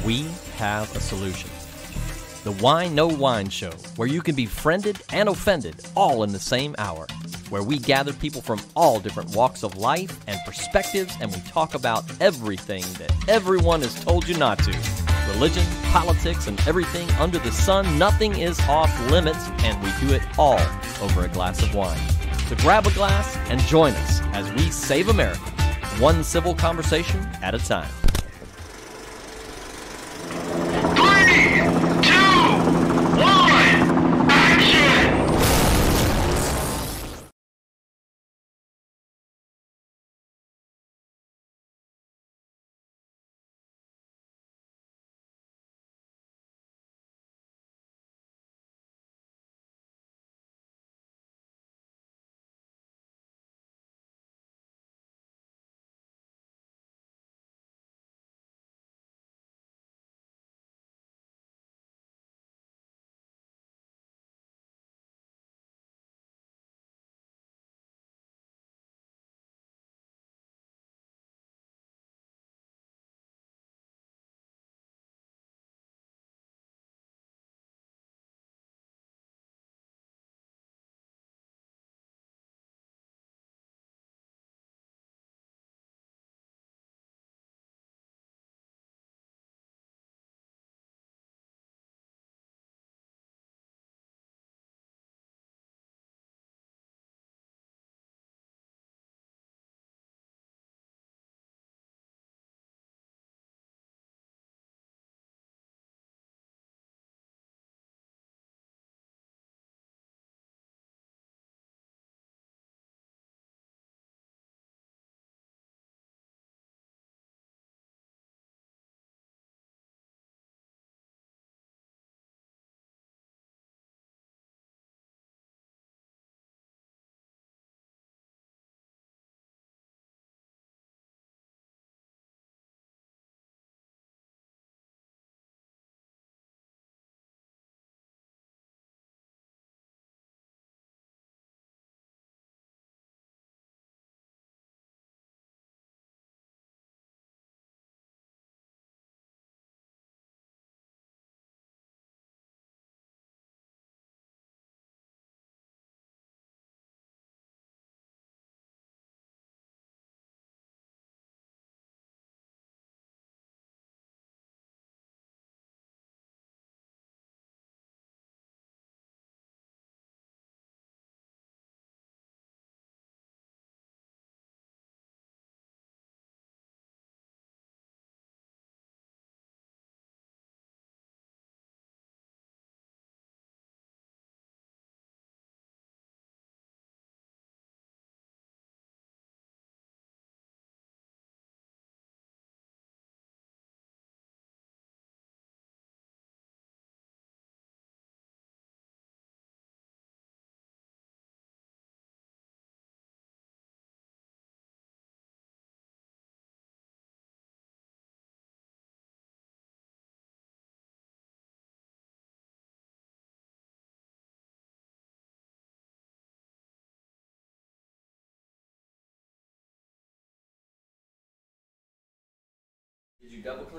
we have a solution. The Whine No Whine Show, where you can be friended and offended all in the same hour, where we gather people from all different walks of life and perspectives, and we talk about everything that everyone has told you not to. Religion, politics, and everything under the sun. Nothing is off limits, and we do it all over a glass of wine. So grab a glass and join us as we save America, one civil conversation at a time. 3, 2, 1, action!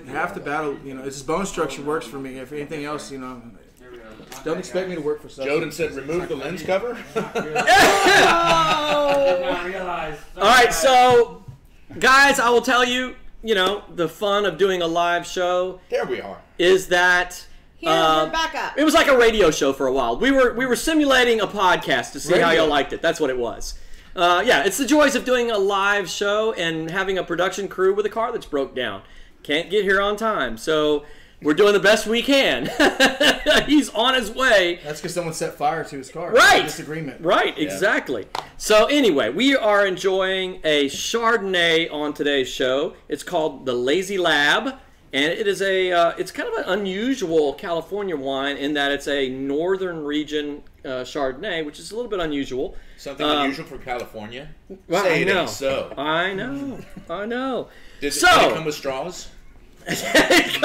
Half the battle, it's just bone structure works for me. If anything else, don't expect me to work for something. Joden said remove the lens cover. All right, so guys, I will tell you, the fun of doing a live show. There we are. Is that we're back up. It was like a radio show for a while. We were simulating a podcast to see how y'all liked it. That's what it was. Yeah, it's the joys of doing a live show and having a production crew with a car that's broke down. Can't get here on time, so we're doing the best we can. He's on his way. That's because someone set fire to his car. Right. Disagreement. Right, yeah. Exactly. So anyway, we are enjoying a Chardonnay on today's show. It's called the Lazy Lab, and it is it's kind of an unusual California wine in that it's a northern region Chardonnay, which is a little bit unusual. Something unusual for California? Well, Say I know. It ain't so. I know. I know. Did it come with straws? Sorry, no,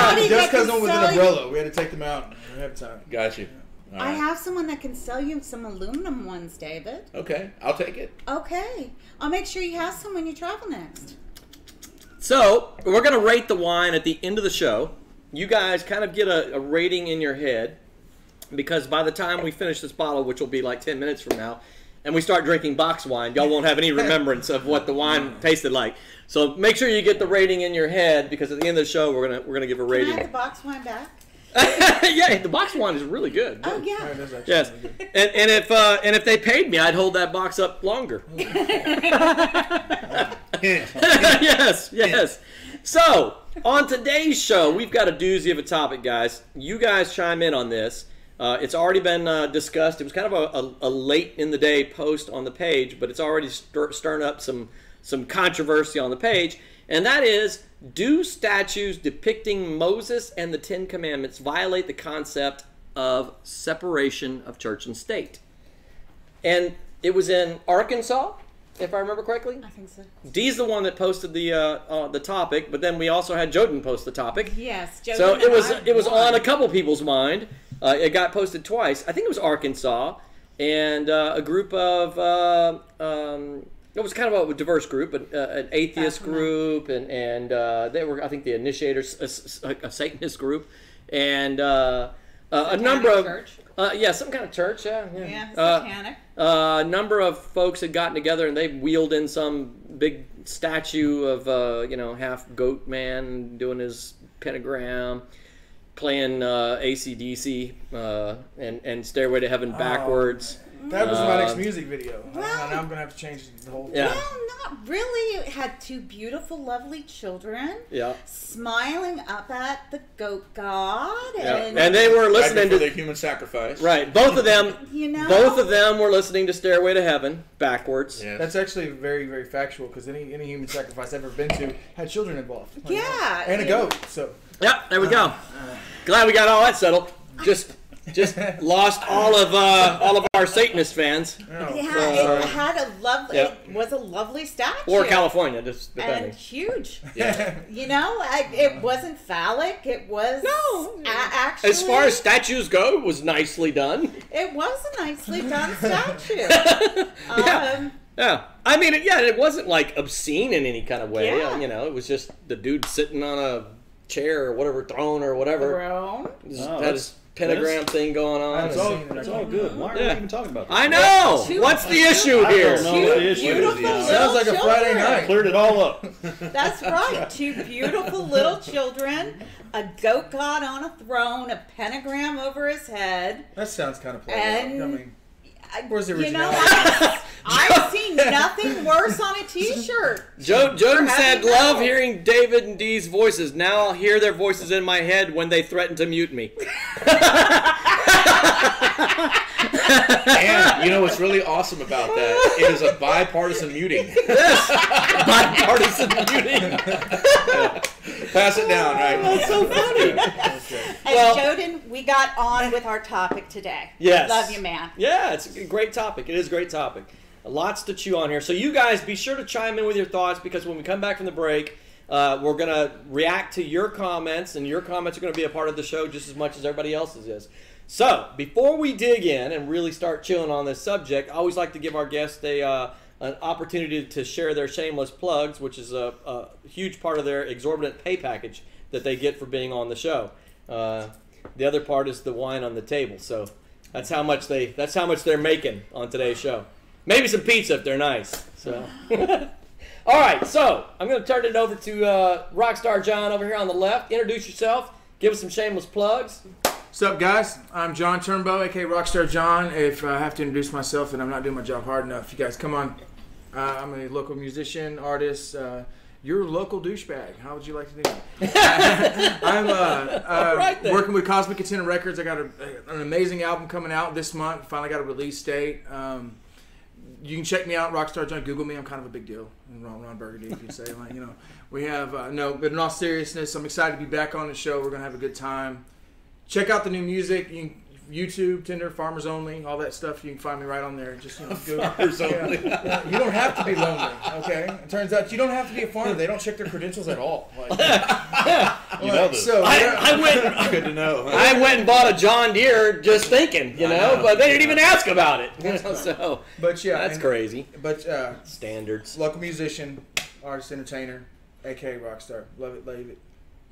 but it does come with an umbrella. We had to take them out ahead of time. Got you. All I right. have someone that can sell you some aluminum ones, David. Okay, I'll take it. Okay. I'll make sure you have some when you travel next. So we're going to rate the wine at the end of the show. You guys kind of get a rating in your head, because by the time we finish this bottle, which will be like 10 minutes from now, and we start drinking box wine, y'all won't have any remembrance of what the wine tasted like. So make sure you get the rating in your head, because at the end of the show, we're gonna give a rating. Can I have the box wine back? Yeah, the box wine is really good. Oh yeah. That is actually Yes, really good. and if they paid me, I'd hold that box up longer. Yes. So on today's show, we've got a doozy of a topic, guys. You guys chime in on this. It's already been discussed. It was kind of a late in the day post on the page, but it's already stirring up some controversy on the page, and that is: do statues depicting Moses and the Ten Commandments violate the concept of separation of church and state? And it was in Arkansas, if I remember correctly. I think so. Dee's the one that posted the topic, but then we also had Joden post the topic. Yes. Joe So and it was I on a couple people's mind. It got posted twice. I think it was Arkansas, and a group of it was kind of a diverse group, an atheist group, and they were, I think, the initiators, a Satanist group, and a number of church. some kind of church, Yeah, satanic. a number of folks had gotten together, and they wheeled in some big statue of half goat man doing his pentagram, playing AC/DC and Stairway to Heaven backwards. That was my next music video. Well, now I'm gonna have to change the whole thing. Yeah. Well, not really. It had two beautiful, lovely children Yeah. smiling up at the goat god, And they were listening for to the human sacrifice. right. Both of them. you know, Both of them were listening to Stairway to Heaven backwards. Yes. That's actually very, very factual, because any human sacrifice I've ever been to had children involved. Yeah, And a goat. So Yep. There we go. Glad we got all that settled. Just lost all of our Satanist fans. Yeah, it had a lovely. Yeah. It was a lovely statue. Or California, just And depending. huge. Yeah. You know, it wasn't phallic. It was actually. As far as statues go, it was nicely done. it was a nicely done statue. Yeah. I mean, it wasn't like obscene in any kind of way. Yeah. It was just the dude sitting on a chair or whatever, throne or whatever. Grown. Had his pentagram thing going on. It's all good. Why are we even talking about this? I know! Two- What's the issue here? don't know what the issue is. Beautiful Yeah. little Sounds like a Friday children. night. Cleared it all up. That's right. Two beautiful little children, a goat god on a throne, a pentagram over his head. That sounds kind of played And- out. I mean, where's the You know, originality? I've seen nothing worse on a T-shirt. Joden For said, having love metal." hearing David and Dee's voices. Now I'll hear their voices in my head when they threaten to mute me. And you know what's really awesome about that? It is a bipartisan muting. Bipartisan muting. Pass it down, right? That's so funny. And Well- Joden, we got on with our topic today. Yes. Love you, man. Yeah, it's a great topic. It is a great topic. Lots to chew on here. So you guys be sure to chime in with your thoughts, because when we come back from the break, we're going to react to your comments, and your comments are going to be a part of the show just as much as everybody else's is. So before we dig in and really start chewing on this subject, I always like to give our guests an opportunity to share their shameless plugs, which is a huge part of their exorbitant pay package that they get for being on the show. The other part is the wine on the table. So that's how much they're making on today's show. Maybe some pizza if they're nice. So, all right. So I'm going to turn it over to Rockstar John over here on the left. Introduce yourself. Give us some shameless plugs. What's up, guys? I'm John Turnbow, aka Rockstar John. If I have to introduce myself, then I'm not doing my job hard enough. You guys, come on. I'm a local musician, artist. You're a local douchebag. How would you like to do that? I'm right then. working with Cosmic Container Records. I got an amazing album coming out this month. Finally got a release date. You can check me out, Rockstar John. Google me. I'm kind of a big deal. Ron Burgundy, you could say. We have no, but in all seriousness, I'm excited to be back on the show. We're gonna have a good time. Check out the new music. YouTube, Tinder, Farmers Only, all that stuff. You can find me right on there. Just go. Farmers Only. Yeah, you don't have to be lonely, okay? It turns out you don't have to be a farmer. They don't check their credentials at all. You know this. So I went. Good to know. I went and bought a John Deere just thinking, but they didn't even ask about it. So but yeah, that's crazy. But Standards. local musician, artist, entertainer. A.K.A. Rockstar. Love it, leave it.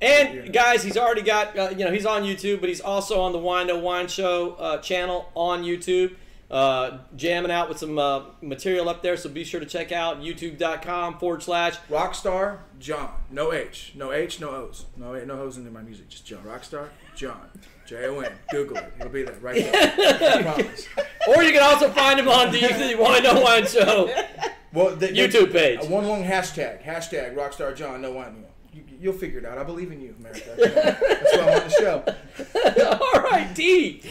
And guys, he's already got, he's on YouTube, but he's also on the Whine No Whine Show channel on YouTube, jamming out with some material up there. So be sure to check out youtube.com/ Rockstar John. No H. No H, no O's. No O's in my music. Just John. Rockstar John. J-O-N. Google it. It'll be there right there. I promise. Or you can also find him on the Whine No Whine Show YouTube page. One long hashtag. Hashtag Rockstar John No Whine. You'll figure it out. I believe in you, America. That's why I'm on the show. All right, Dee.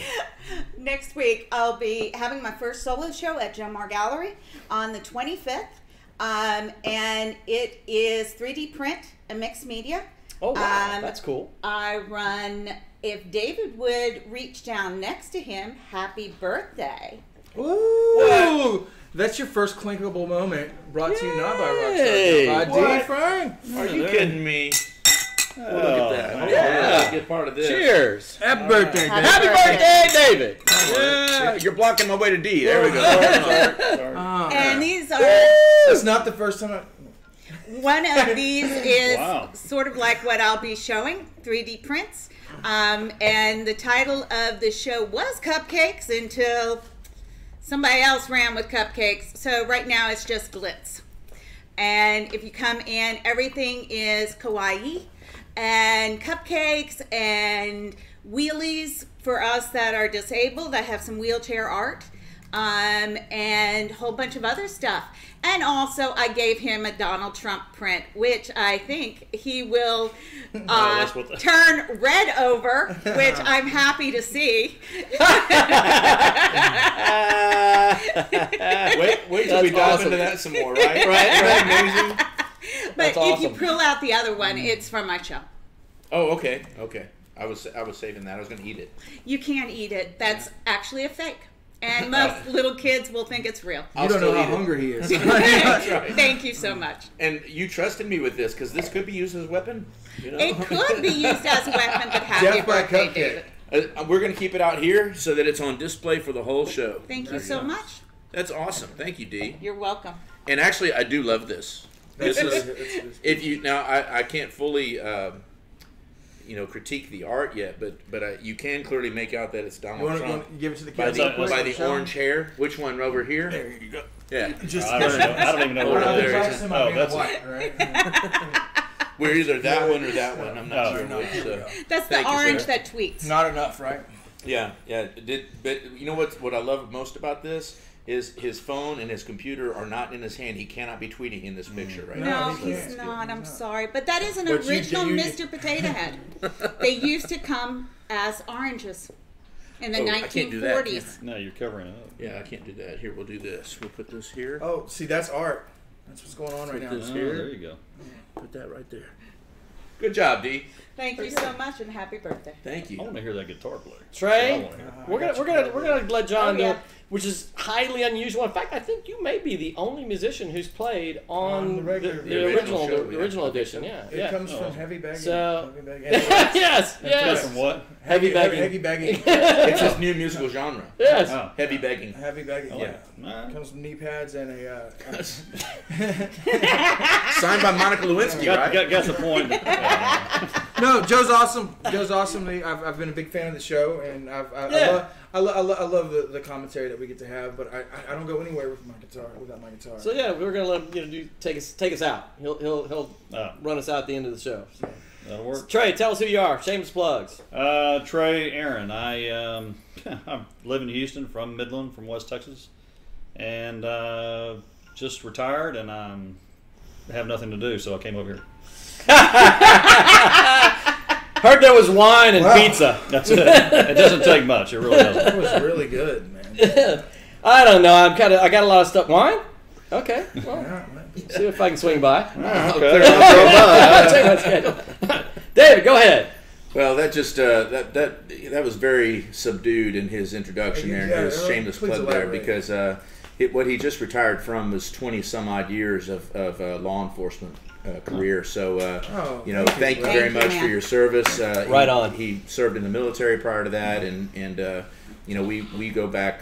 Next week, I'll be having my first solo show at John Marr Gallery on the 25th. And it is 3D print and mixed media. Oh, wow. That's cool. I run, if David would reach down next to him, happy birthday. Ooh. That's your first clinkable moment brought to you not by Rockstar. By D. Frank. Are you kidding me? Oh, look at that. Yeah. Get part of this. Cheers. Happy birthday, David. Happy birthday, David. Yeah, you're blocking my way to D. There we go. Sorry. And these are... It's not the first time One of these is Wow. sort of like what I'll be showing, 3D prints. And the title of the show was Cupcakes until somebody else ran with cupcakes. So right now it's just glitz. And if you come in, everything is kawaii and cupcakes and wheelies for us that are disabled. I have some wheelchair art and a whole bunch of other stuff. And also I gave him a Donald Trump print, which I think he will turn red over, which I'm happy to see. Wait till we dive into that some more, right? Right, amazing. But That's if you awesome. pull out the other one, it's from my show. Oh, okay. I was saving that. I was going to eat it. You can't eat it. That's actually a fake. And most little kids will think it's real. you don't know how hungry he is. That's right. Thank you so much. And you trusted me with this because this could be used as a weapon. You know? It could be used as a weapon, but happy Death by birthday, cupcake. David. We're going to keep it out here so that it's on display for the whole show. Thank you so much. That's awesome. Thank you, Dee. You're welcome. And actually, I do love this. This is if you now I can't fully critique the art yet, but you can clearly make out that it's Donald You Trump want to give it to the by kids? the, orange hair. Which one over here? There you go. Yeah. Just I don't even know Oh, where no, that there is. it is. Oh, that's white, right? We're either that one or that one. I'm not Oh, sure no. which. That's the Thank you, orange sir. that tweets. Not enough, right? Yeah. But you know what I love most about this is his phone and his computer are not in his hand. He cannot be tweeting in this picture right No, now. he he's can't. not. I'm sorry. But that is an But you- original you- Mr. Potato Head. They used to come as oranges in the Oh, I can't do that, 1940s. No, you're covering it up. Yeah, I can't do that. Here, we'll do this. We'll put this here. Oh, see, that's art. That's what's going on right now. This Oh, here. there you go. Put that right there. Good job, Dee. Thank you so much and happy birthday. Thank I you. want to hear that guitar play. Trey, I wanna hear it. we're gonna let John Oh, do yeah. it, which is highly unusual. In fact, I think you may be the only musician who's played on the regular- the the original show, the yeah. original edition. Yeah, It yeah. comes Oh. from heavy bagging. So- heavy bagging. yes, That's yes, from what? Heavy bagging. Heavy bagging. It's his new musical genre. yes. Oh. Heavy begging. Heavy bagging. I Yeah. like it. All right. Comes from knee pads and a. Signed by Monica Lewinsky, right? Got the point. No, Joe's awesome. Joe's awesome. I've been a big fan of the show, and I love the commentary that we get to have. But I don't go anywhere with my guitar without my guitar. So yeah, we're gonna let him take us out. He'll Oh, run us out at the end of the show. So. that'll work. Trey, tell us who you are. Shameless plugs. Trey Aaron. I I live in Houston, from Midland, from West Texas, and just retired, and I have nothing to do, so I came over here. Heard there was wine and Wow. pizza. That's it. It doesn't take much. It really doesn't. That was really good, man. I don't know. I got a lot of stuff. Wine? Okay. Well, Yeah, see if I can swing by. Okay. I'll check my schedule. David, go ahead. Well, that just that was very subdued in his introduction there, and Yeah, his shameless please plug there, elaborate. because what he just retired from was 20 some odd years of law enforcement career. So Oh, thank you very Thank you, much man. for your service. Right he, on. He served in the military prior to that, and we go back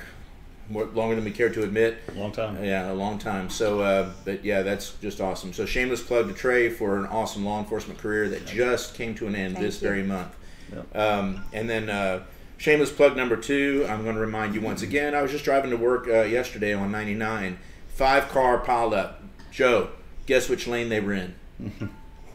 longer than we care to admit. Long time. Yeah, a long time. So, but yeah, that's just awesome. So, shameless plug to Trey for an awesome law enforcement career that just came to an end this very month. Yep. And then shameless plug number 2, I'm going to remind you once again, I was just driving to work yesterday on 99. 5-car pileup. Joe, guess which lane they were in?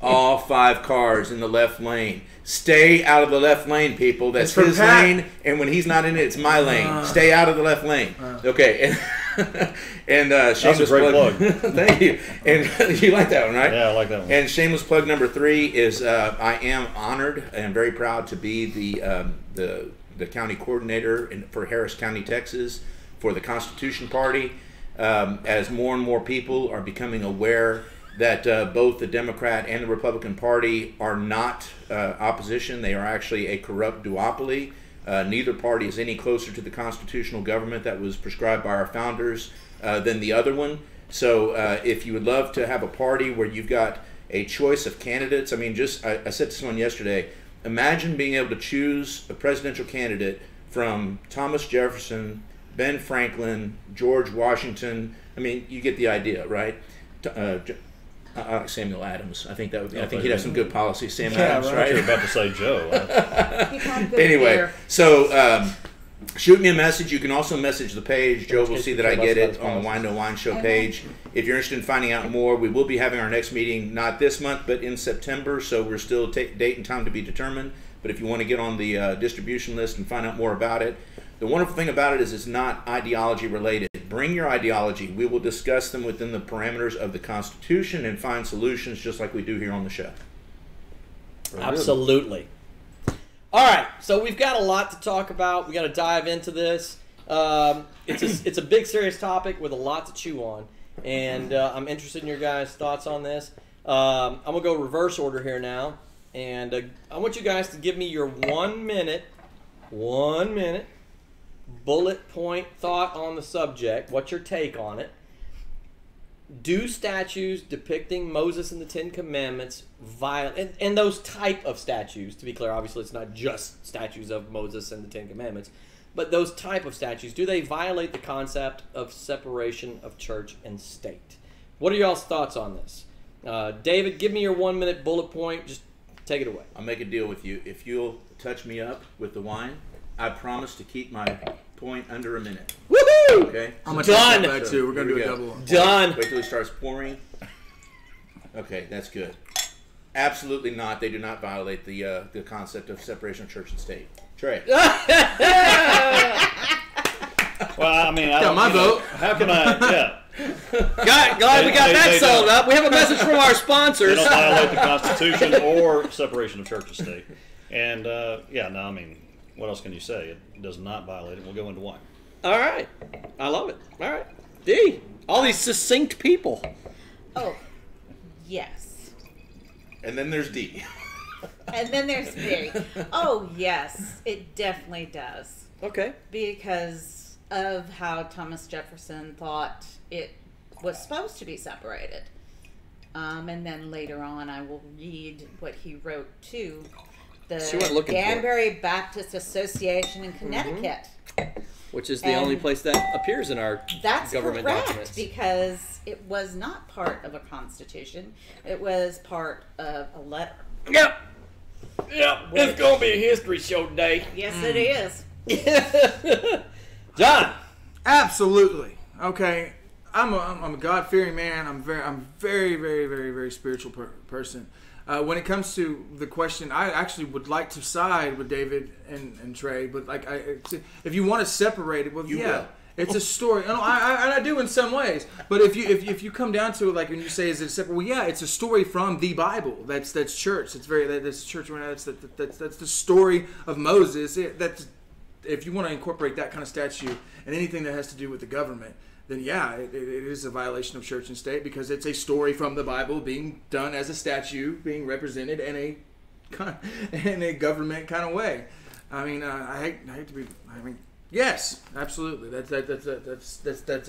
All 5 cars in the left lane. Stay out of the left lane, people. That's his lane, and when he's not in it, it's my lane. Stay out of the left lane. Okay. And That's a shameless great plug. Thank you. And you like that one, right? Yeah, I like that one. And shameless plug number 3 is I am honored and very proud to be the county coordinator for Harris County, Texas, for the Constitution Party. As more and more people are becoming aware that both the Democrat and the Republican Party are not opposition. They are actually a corrupt duopoly. Neither party is any closer to the constitutional government that was prescribed by our founders than the other one. So if you would love to have a party where you've got a choice of candidates, I mean, I said to someone yesterday, imagine being able to choose a presidential candidate from Thomas Jefferson, Ben Franklin, George Washington. I mean, you get the idea, right? I like Samuel Adams. I think that would. I think he'd have some good policies. Sam Adams, I right? was about to say Joe. Anyway, so shoot me a message. You can also message the page. Joe will see that I get it on the Wine No Wine Show page. If you're interested in finding out more, we will be having our next meeting not this month, but in September. So we're still date and time to be determined. But if you want to get on the distribution list and find out more about it, the wonderful thing about it is it's not ideology related. Bring your ideology. We will discuss them within the parameters of the Constitution and find solutions just like we do here on the show. Absolutely. All right, so we've got a lot to talk about. We got to dive into this. It's a big, serious topic with a lot to chew on, and I'm interested in your guys' thoughts on this. I'm gonna go reverse order here now, and I want you guys to give me your 1 minute bullet point thought on the subject. What's your take on it? Do statues depicting Moses and the Ten Commandments violate, and those type of statues, to be clear, obviously it's not just statues of Moses and the Ten Commandments, but those type of statues, do they violate the concept of separation of church and state? What are y'all's thoughts on this? David, give me your 1 minute bullet point. Just take it away. I'll make a deal with you. If you'll touch me up with the wine, I promise to keep my point under a minute. Woohoo! Okay? I'm gonna Done. take that too. We're gonna do a double one. Done. Wait till he starts pouring. Okay, that's good. Absolutely not. They do not violate the concept of separation of church and state. Trey. Well, I mean, I Got my vote. How can I? Yeah. Glad we got that They sold don't. up. We have a message from our They sponsors. don't violate the Constitution or separation of church and state. And I mean, what else can you say? It does not violate it. We'll go into wine. All right. I love it. All right. D. All these succinct people. Oh, yes. And then there's D. And then there's me. Oh, yes, it definitely does. Okay. Because of how Thomas Jefferson thought it was supposed to be separated. And then later on, I will read what he wrote to See what I'm the looking for. Danbury Baptist Association in Connecticut. Which is the only place that appears in our That's government correct, documents. because it was not part of a constitution. It was part of a letter. Yep. It's going to be a history show today. Yes, it is. John. Absolutely. Okay. I'm a God-fearing man. I'm very, very, very, very spiritual person. When it comes to the question, I actually would like to side with David and Trey, but if you want to separate it, well, will. it's a story. And I do in some ways, but if you come down to it, like when you say is it separate? Well, yeah, it's a story from the Bible. That's church. That's church. That's the story of Moses. That's if you want to incorporate that kind of statue and anything that has to do with the government, then yeah, it is a violation of church and state because it's a story from the Bible being done as a statue, being represented in a government kind of way. I mean, I hate to be. I mean, yes, absolutely. That's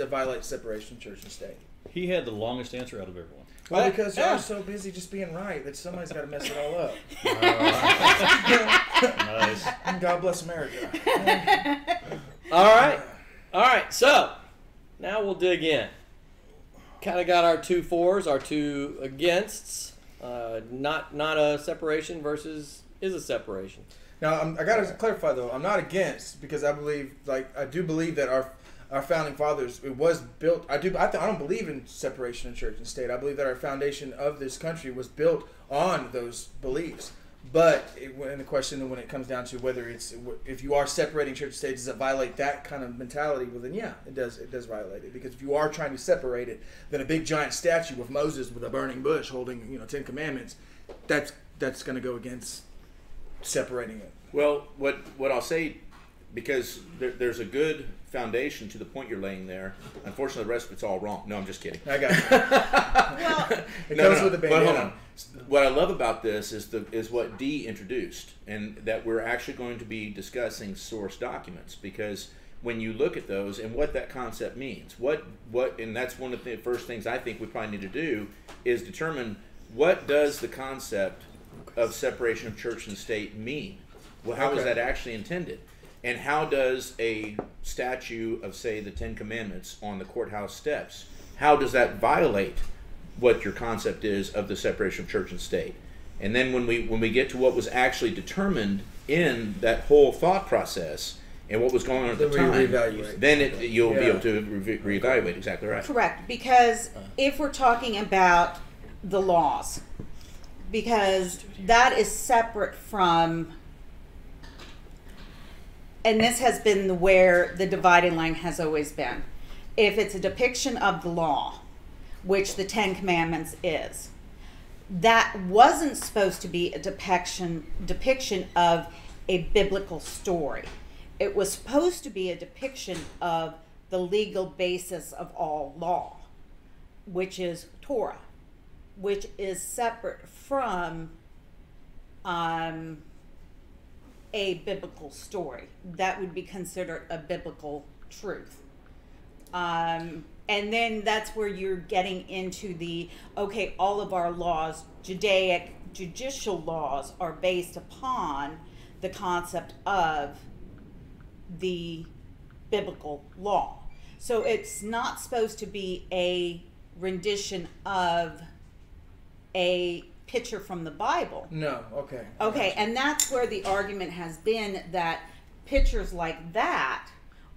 a violate separation of church and state. He had the longest answer out of everyone. Well, because y'all are so busy just being right that somebody's got to mess it all up. Nice. God bless America. All right. All right, so now we'll dig in. Kind of got our 2 fors, our 2 againsts. Not a separation versus is a separation. Now, I got to clarify, though. I'm not against, because I do believe that our founding fathers, it was built. I don't believe in separation of church and state. I believe that our foundation of this country was built on those beliefs. But when it comes down to whether if you are separating church and state, does it violate that kind of mentality? Well, then yeah, it does. It does violate it, because if you are trying to separate it, then a big giant statue of Moses with a burning bush holding 10 commandments, that's going to go against separating it. Well, what I'll say, because there's a good foundation to the point you're laying there. Unfortunately, the rest of it's all wrong. No, I'm just kidding. I got you. Well, it comes with the But hold bandana. on. What I love about this is what Dee introduced, and that we're actually going to be discussing source documents, because when you look at those and what that concept means, and that's one of the first things I think we probably need to do is determine what does the concept of separation of church and state mean? Well, how is that actually intended? And how does a statue of, say, the 10 Commandments on the courthouse steps, how does that violate what your concept is of the separation of church and state? And then when we get to what was actually determined in that whole thought process and what was going on at the time, then you'll be able to reevaluate. Exactly right. correct, because if we're talking about the laws, because that is separate from, and this has been where the dividing line has always been. If it's a depiction of the law, which the 10 Commandments is, that wasn't supposed to be a depiction of a biblical story. It was supposed to be a depiction of the legal basis of all law, which is Torah, which is separate from a biblical story. That would be considered a biblical truth. And then that's where you're getting into all of our laws, Judaic judicial laws, are based upon the concept of the biblical law. So it's not supposed to be a rendition of a picture from the Bible. No, okay. Okay, and that's where the argument has been that pictures like that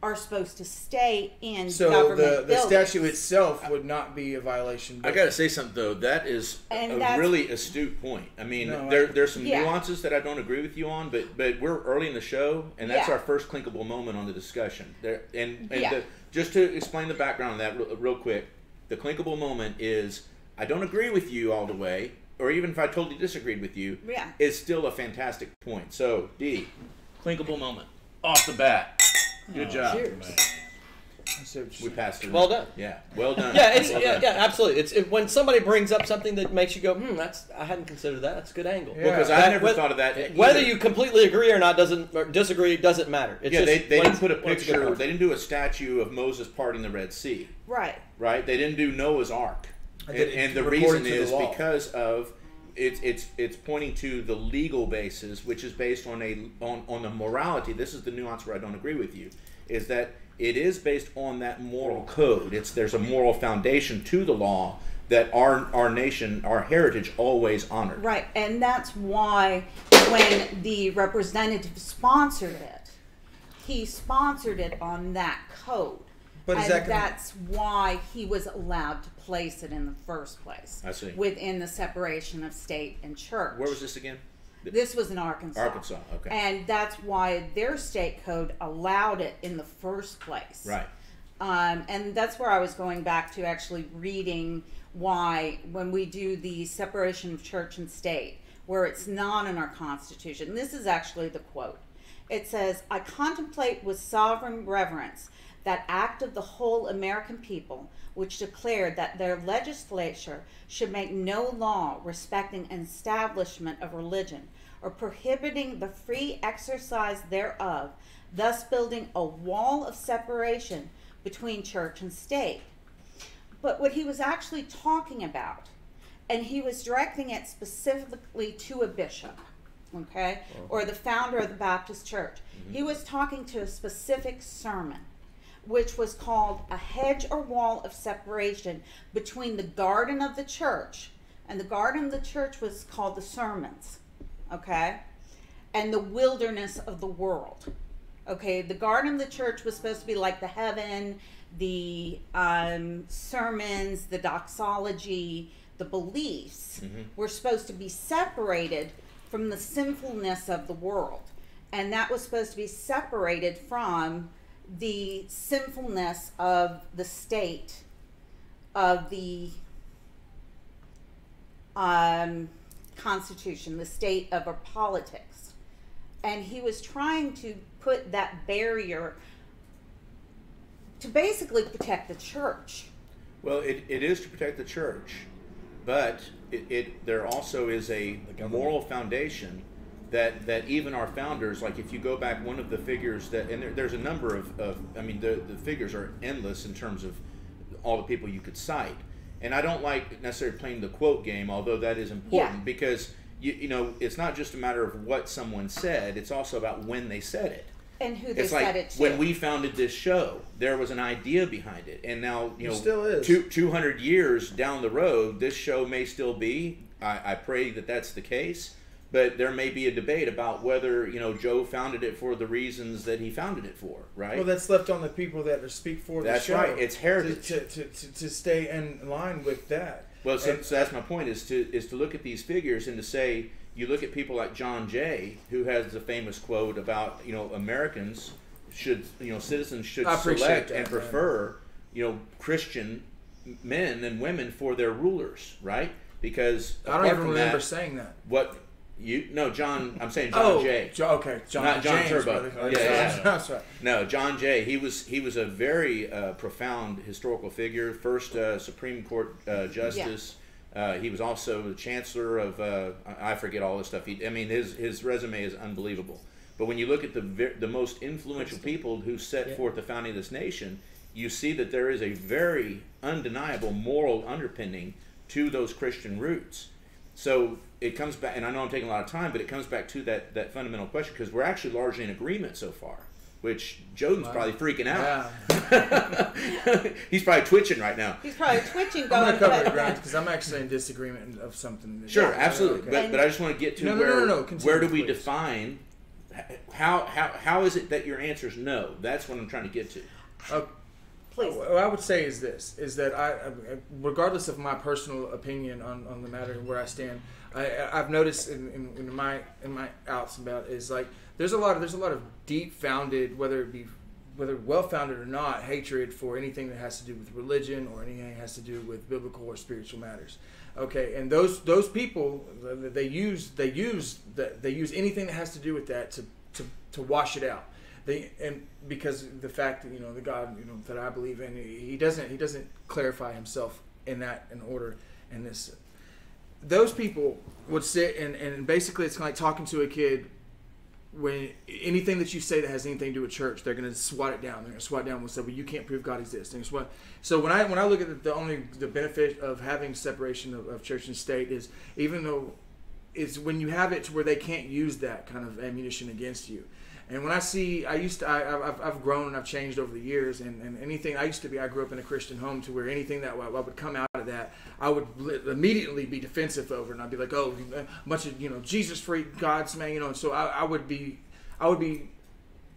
are supposed to stay in government the buildings. statue itself would not be a violation. I got to say something, though. That is a really astute point. I mean, there's some nuances that I don't agree with you on, but we're early in the show, and that's our first clinkable moment on the discussion. Just to explain the background on that real quick, the clinkable moment is, I don't agree with you all the way, or even if I totally disagreed with you, is still a fantastic point. So, D, clinkable moment off the bat. Good job. Cheers. We passed it. Well done. Yeah, well done. Yeah, absolutely. It's when somebody brings up something that makes you go, I hadn't considered that. That's a good angle. Yeah. Well, because I never thought of that either. Whether you completely agree or not or disagree doesn't matter. It's they didn't put a when it's good picture. point. They didn't do a statue of Moses parting the Red Sea. Right. Right. They didn't do Noah's Ark, and the reason is because of it's pointing to the legal basis, which is based on the morality. This is the nuance where I don't agree with you, is that it is based on that moral code. There's a moral foundation to the law that our nation, our heritage, always honored. Right, and that's why when the representative sponsored it, he sponsored it on that code. But that's why he was allowed to place it in the first place. I see. Within the separation of state and church. Where was this again? This was in Arkansas. Arkansas, okay. And that's why their state code allowed it in the first place. Right. And that's where I was going back to actually reading why when we do the separation of church and state, where it's not in our Constitution. This is actually the quote. It says, "I contemplate with sovereign reverence that act of the whole American people, which declared that their legislature should make no law respecting an establishment of religion or prohibiting the free exercise thereof, thus building a wall of separation between church and state." But what he was actually talking about, and he was directing it specifically to a bishop, okay, or the founder of the Baptist church. He was talking to a specific sermon, which was called a hedge or wall of separation between the garden of the church, and the garden of the church was called the sermons, okay, and the wilderness of the world. Okay, the garden of the church was supposed to be like the heaven, the sermons, the doxology, the beliefs were supposed to be separated from the sinfulness of the world. And that was supposed to be separated from the sinfulness of the state, of the Constitution, the state of our politics. And he was trying to put that barrier to basically protect the church. Well, it is to protect the church, but there also is a moral foundation that even our founders, like if you go back, one of the figures that, and there's a number of I mean, the figures are endless in terms of all the people you could cite. And I don't like necessarily playing the quote game, although that is important, because you know, it's not just a matter of what someone said, it's also about when they said it. And who they It's said like it to. when we founded this show, there was an idea behind it, and now, you know, still is. 200 years down the road, this show may still be. I pray that that's the case, but there may be a debate about whether, you know, Joe founded it for the reasons that he founded it for, right? Well, that's left on the people that speak for the That's show. right. It's heritage. To stay in line with that. Well, so that's my point, is to look at these figures and to say, you look at people like John Jay, who has the famous quote about, you know, Americans should, you know, citizens should select and prefer, you know, Christian men and women for their rulers, right? Because I don't even remember saying that. John, I'm saying John Jay. Okay, Not John James, Turbo. brother. Yeah. That's right. No, John Jay. He was a very profound historical figure. First Supreme Court justice. He was also the chancellor of. I forget all this stuff. His resume is unbelievable. But when you look at the most influential people who set forth the founding of this nation, you see that there is a very undeniable moral underpinning to those Christian roots. So it comes back, and I know I'm taking a lot of time, but it comes back to that fundamental question, because we're actually largely in agreement so far, which Joden's probably freaking out. Yeah. He's probably twitching right now. He's probably twitching, I'm going, going to cover the ground because I'm actually in disagreement of something. Sure, absolutely. Okay. But I just want to get to where do we define, how is it that your answer is no? That's what I'm trying to get to. Please. What I would say is this, is that I, regardless of my personal opinion on the matter and where I stand, I've noticed in my outs about is like there's a lot of deep founded, whether well founded or not, hatred for anything that has to do with religion or anything that has to do with biblical or spiritual matters. Okay, and those people, they use anything that has to do with that to wash it out. Because the fact that, you know, the God, you know, that I believe in, he doesn't clarify himself in order. And this, those people would sit and basically it's kind of like talking to a kid. When anything that you say that has anything to do with church, they're going to swat it down. They're going to swat it down and say, "Well, you can't prove God exists." So when I look at the benefit of having separation of church and state is, even though it's when you have it to where they can't use that kind of ammunition against you. And when I've grown and I've changed over the years, and anything I grew up in a Christian home to where anything that would come out of that, I would immediately be defensive over, and I'd be like, oh, a bunch of, you know, Jesus freak, God's man, you know. And so I would be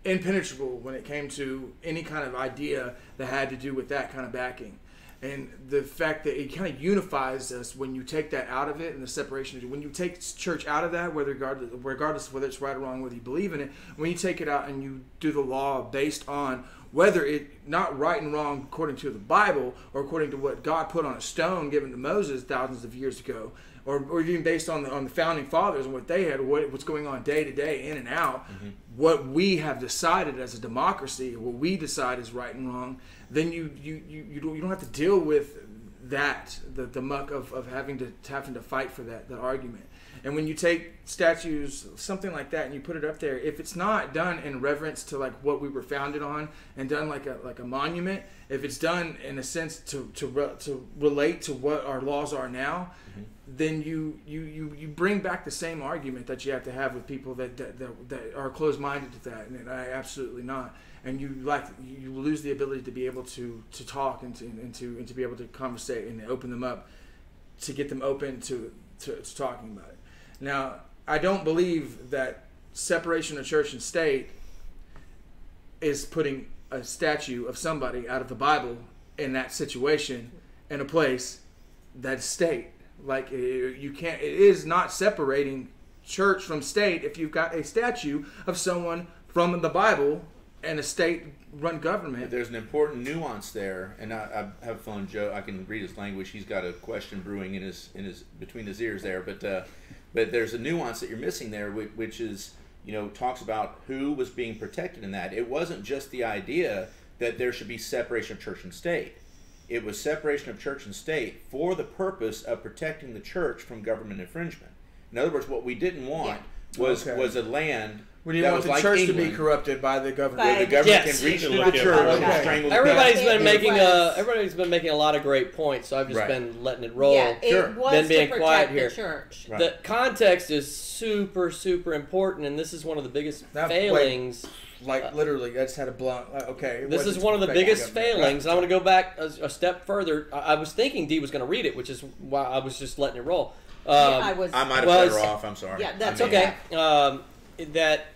impenetrable when it came to any kind of idea that had to do with that kind of backing. And the fact that it kind of unifies us when you take that out of it, and the separation, when you take church out of that, regardless of whether it's right or wrong, whether you believe in it, when you take it out and you do the law based on whether it, not right and wrong according to the Bible or according to what God put on a stone given to Moses thousands of years ago, or even based on the founding fathers and what they had, what's going on day to day, in and out, what we have decided as a democracy, what we decide is right and wrong, then you don't have to deal with that, the muck of having to fight for that argument. And when you take statues, something like that, and you put it up there, if it's not done in reverence to like what we were founded on, and done like a monument, if it's done in a sense to relate to what our laws are now, then you bring back the same argument that you have to have with people that are closed-minded to that, and I absolutely not. And you lose the ability to be able to talk and to be able to conversate and open them up, to get them open to talking about it. Now, I don't believe that separation of church and state is putting a statue of somebody out of the Bible in that situation in a place that's state. Like, you can't. It is not separating church from state if you've got a statue of someone from the Bible and a state-run government. There's an important nuance there, and I have fun. Joe, I can read his language. He's got a question brewing in his between his ears there, but there's a nuance that you're missing there, which is, talks about who was being protected in that. It wasn't just the idea that there should be separation of church and state. It was separation of church and state for the purpose of protecting the church from government infringement. In other words, what we didn't want was a land. We didn't that want was the like church England, to be corrupted by the government. By where the government Yes. can reach Yeah. the church Okay. and strangle the Everybody's people. been making was. everybody's been making a lot of great points, so I've just Right. been letting it roll. Yeah, it Sure. was Been to being protect quiet the here. church. Right. The context is super, super important, and this is one of the biggest That- failings. Like, literally, I just had a blunt. Okay. it This is wasn't one of the protecting biggest government. failings, and I want to go back a step further. I was thinking Dee was going to read it, which is why I was just letting it roll. Yeah, I was. I might have Well, better it's- off. I'm sorry. Yeah, that's I mean, okay.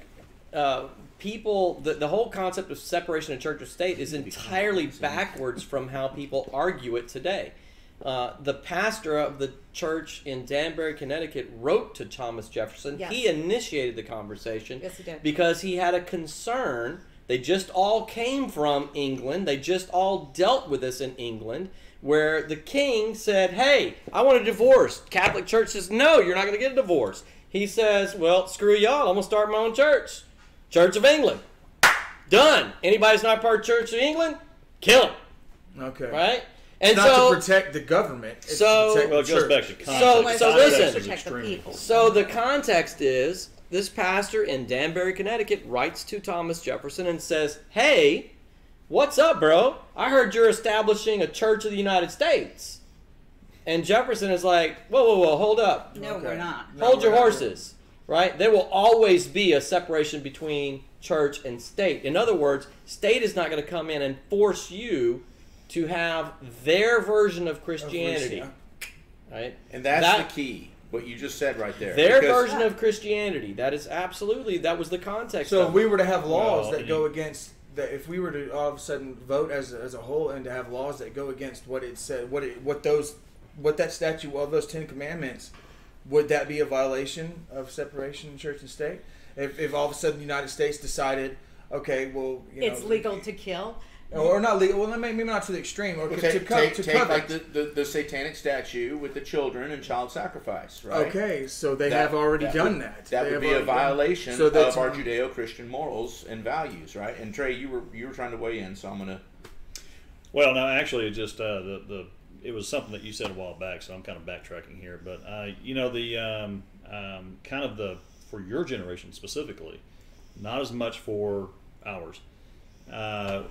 People, the whole concept of separation of church and state is entirely backwards from how people argue it today. The pastor of the church in Danbury, Connecticut, wrote to Thomas Jefferson. Yes. He initiated the conversation Yes, he did. because he had a concern. They just all came from England. They just all dealt with this in England, where the king said, hey, I want a divorce. Catholic Church says, no, you're not going to get a divorce. He says, well, screw y'all. I'm going to start my own church. Church of England. Done. Anybody's not part of Church of England, kill him. Okay. Right? And It's not so, to protect the government. It's So- to protect Well, it the goes church. back to context. So Context listen. is Protect the extremely people. so the context is this pastor in Danbury, Connecticut writes to Thomas Jefferson and says, hey, what's up, bro? I heard you're establishing a Church of the United States. And Jefferson is like, whoa, hold up. No, Okay. we're not. No, Hold your we're not. horses, right? There will always be a separation between church and state. In other words, state is not going to come in and force you to have their version of Christianity, right? And that's That- the key. What you just said right there. Their Because- version of Christianity. That is absolutely, that was the context. So of if we were to have laws Well, that go against that, if we were to all of a sudden vote as a whole and to have laws that go against what it said, what that statute of those 10 commandments, would that be a violation of separation of church and state? If all of a sudden the United States decided, okay, well, It's legal to kill. or not legal, well, maybe not to the extreme, or Well, to take cover. like the satanic statue with the children and child sacrifice, right? Okay, so they That- have already that done would- that. That They would have be a already done- violation So that's- of our Judeo-Christian morals and values, right? And Trey, you were trying to weigh in, so I'm gonna. Well, no, actually, it just it was something that you said a while back, so I'm kind of backtracking here. But the kind of the for your generation specifically, not as much for ours.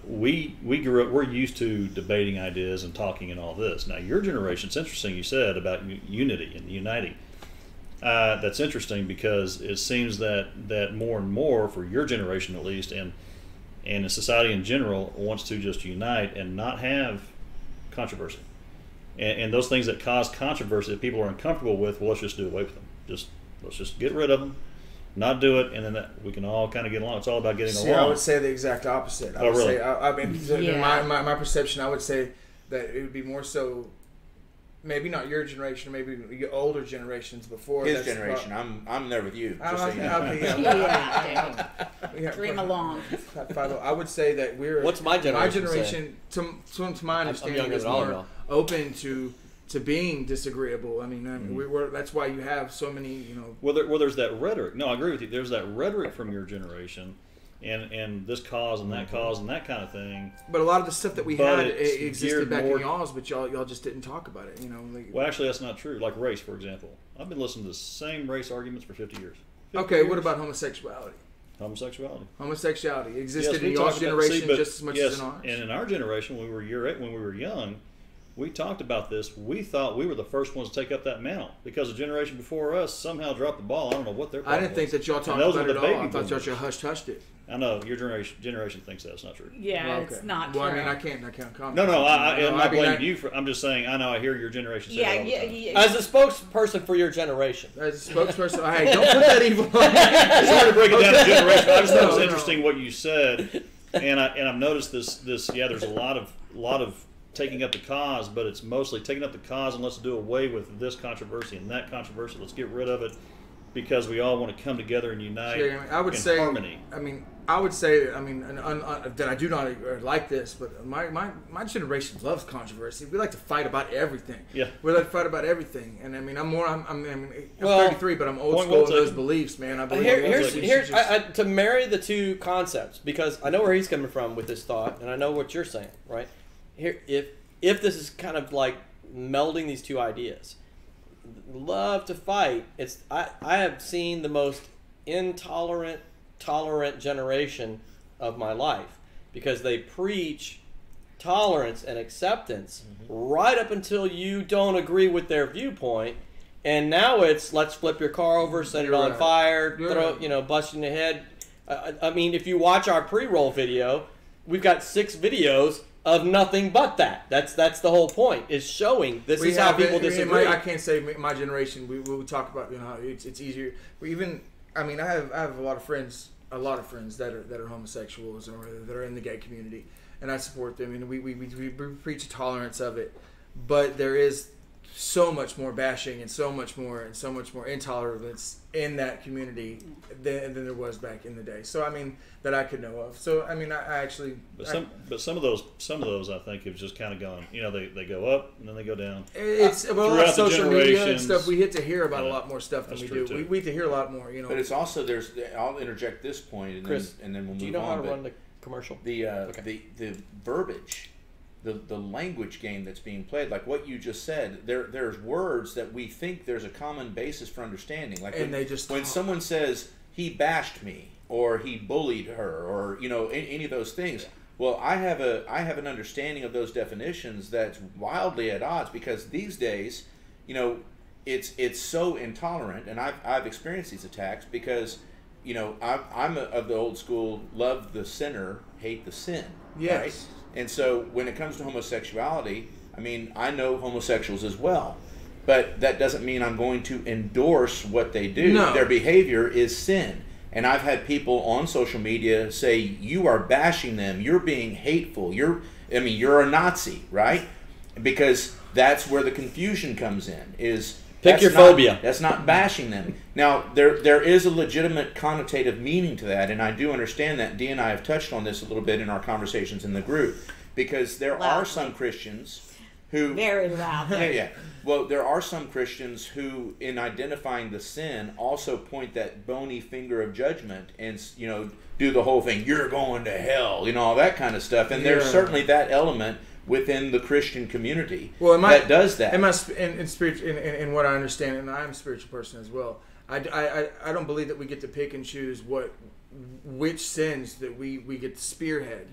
We grew up. We're used to debating ideas and talking and all this. Now, your generation. It's interesting you said about unity and uniting. That's interesting because it seems that more and more for your generation at least, and in society in general, wants to just unite and not have controversy. And those things that cause controversy that people are uncomfortable with, well, let's just do away with them. Let's just get rid of them, not do it, and then we can all kind of get along. It's all about getting See, I along. would say the exact opposite. I Oh, would really? say, I mean, Yeah. my perception, I would say that it would be more so, maybe not your generation, maybe your older generations before. His that's generation. I'm there with you. Oh, Just so you know. okay, yeah. Yeah, dream along. I would say that we're. What's my generation My generation, to my understanding, younger is than all of more y'all. open to being disagreeable. I mean, we're that's why you have so many, Well, there's that rhetoric. No, I agree with you. There's that rhetoric from your generation, and this cause and that cause and that kind of thing. But a lot of the stuff that we But had it's existed geared back more- in y'all's, but y'all just didn't talk about it. Like, Well, actually, that's not true. Like race, for example. I've been listening to the same race arguments for 50 years. 50 okay, years. what about homosexuality? Homosexuality existed Yes, we in y'all's talked about- generation see, but- just as much yes, as in ours. and in our generation, when we were young, we talked about this. We thought we were the first ones to take up that mantle because the generation before us somehow dropped the ball. I don't know what their I problem didn't think was. that y'all And talked those about were it the at all. baby I thought y'all boomers. just hushed it. I know your generation thinks that's not true. Yeah, Okay. it's not Well, true. I mean, I can't comment. No, I'm I not mean, blaming you for. I'm just saying I know I hear your generation say Yeah, that all the time. yeah. As a spokesperson for your generation. As a spokesperson, hey, don't put that evil on me. Sorry to break it down to generation. I just thought it was No, no. interesting what you said, and I've noticed this. Yeah, there's a lot of taking up the cause, but it's mostly taking up the cause and let's do away with this controversy and that controversy. Let's get rid of it because we all want to come together and unite Yeah, I would in say, harmony. I would say, that I do not like this, but my generation loves controversy. We like to fight about everything. Yeah. We like to fight about everything, and I'm Well, 33, but I'm old point school well in those taken. beliefs, man. I believe Here's to marry the two concepts, because I know where he's coming from with this thought, and I know what you're saying, right? Here, if this is kind of like melding these two ideas, love to fight. I have seen the most intolerant, tolerant generation of my life because they preach tolerance and acceptance right up until you don't agree with their viewpoint. And now it's let's flip your car over, set it You're on right. fire, You're throw, right. bust you in the head. I mean, if you watch our pre-roll video, we've got 6 videos of nothing but that. That's the whole point, is showing this is how people disagree. I can't say my generation. We talk about how it's easier. I have a lot of friends that are homosexuals or that are in the gay community, and I support them. And we preach tolerance of it, but there is so much more bashing and so much more intolerance in that community than there was back in the day. So that I could know of. So I actually. But some of those I think have just kind of gone. They go up and then they go down. It's a lot of Throughout the social media and generations. stuff. We get to hear about a Yeah, lot more stuff than that's we true, do. too. We get to hear a lot more. But it's also I'll interject this point and Chris, then we'll move on. do you know how to but run the commercial? the Okay. the verbiage, the language game that's being played, like what you just said. There's words that we think there's a common basis for understanding. Like And they just when talk. someone says he bashed me or he bullied her or any of those things. Well, I have an understanding of those definitions that's wildly at odds because these days, it's so intolerant, and I've experienced these attacks because I'm of the old school, love the sinner, hate the sin. Yes. Right? And so when it comes to homosexuality, I know homosexuals as well, but that doesn't mean I'm going to endorse what they do. No. Their behavior is sin. And I've had people on social media say, you are bashing them, you're being hateful, you're a Nazi, right? Because that's where the confusion comes in, is Pick that's your not- phobia. That's not bashing them. Now, there is a legitimate connotative meaning to that, and I do understand that. Dee and I have touched on this a little bit in our conversations in the group, because there are Loudly. some Christians who... Very loud. Yeah. Well, there are some Christians who, in identifying the sin, also point that bony finger of judgment and, do the whole thing, you're going to hell, all that kind of stuff. And there's Yeah. certainly that element within the Christian community that does that. In what I understand, and I'm a spiritual person as well, I don't believe that we get to pick and choose which sins that we get to spearhead.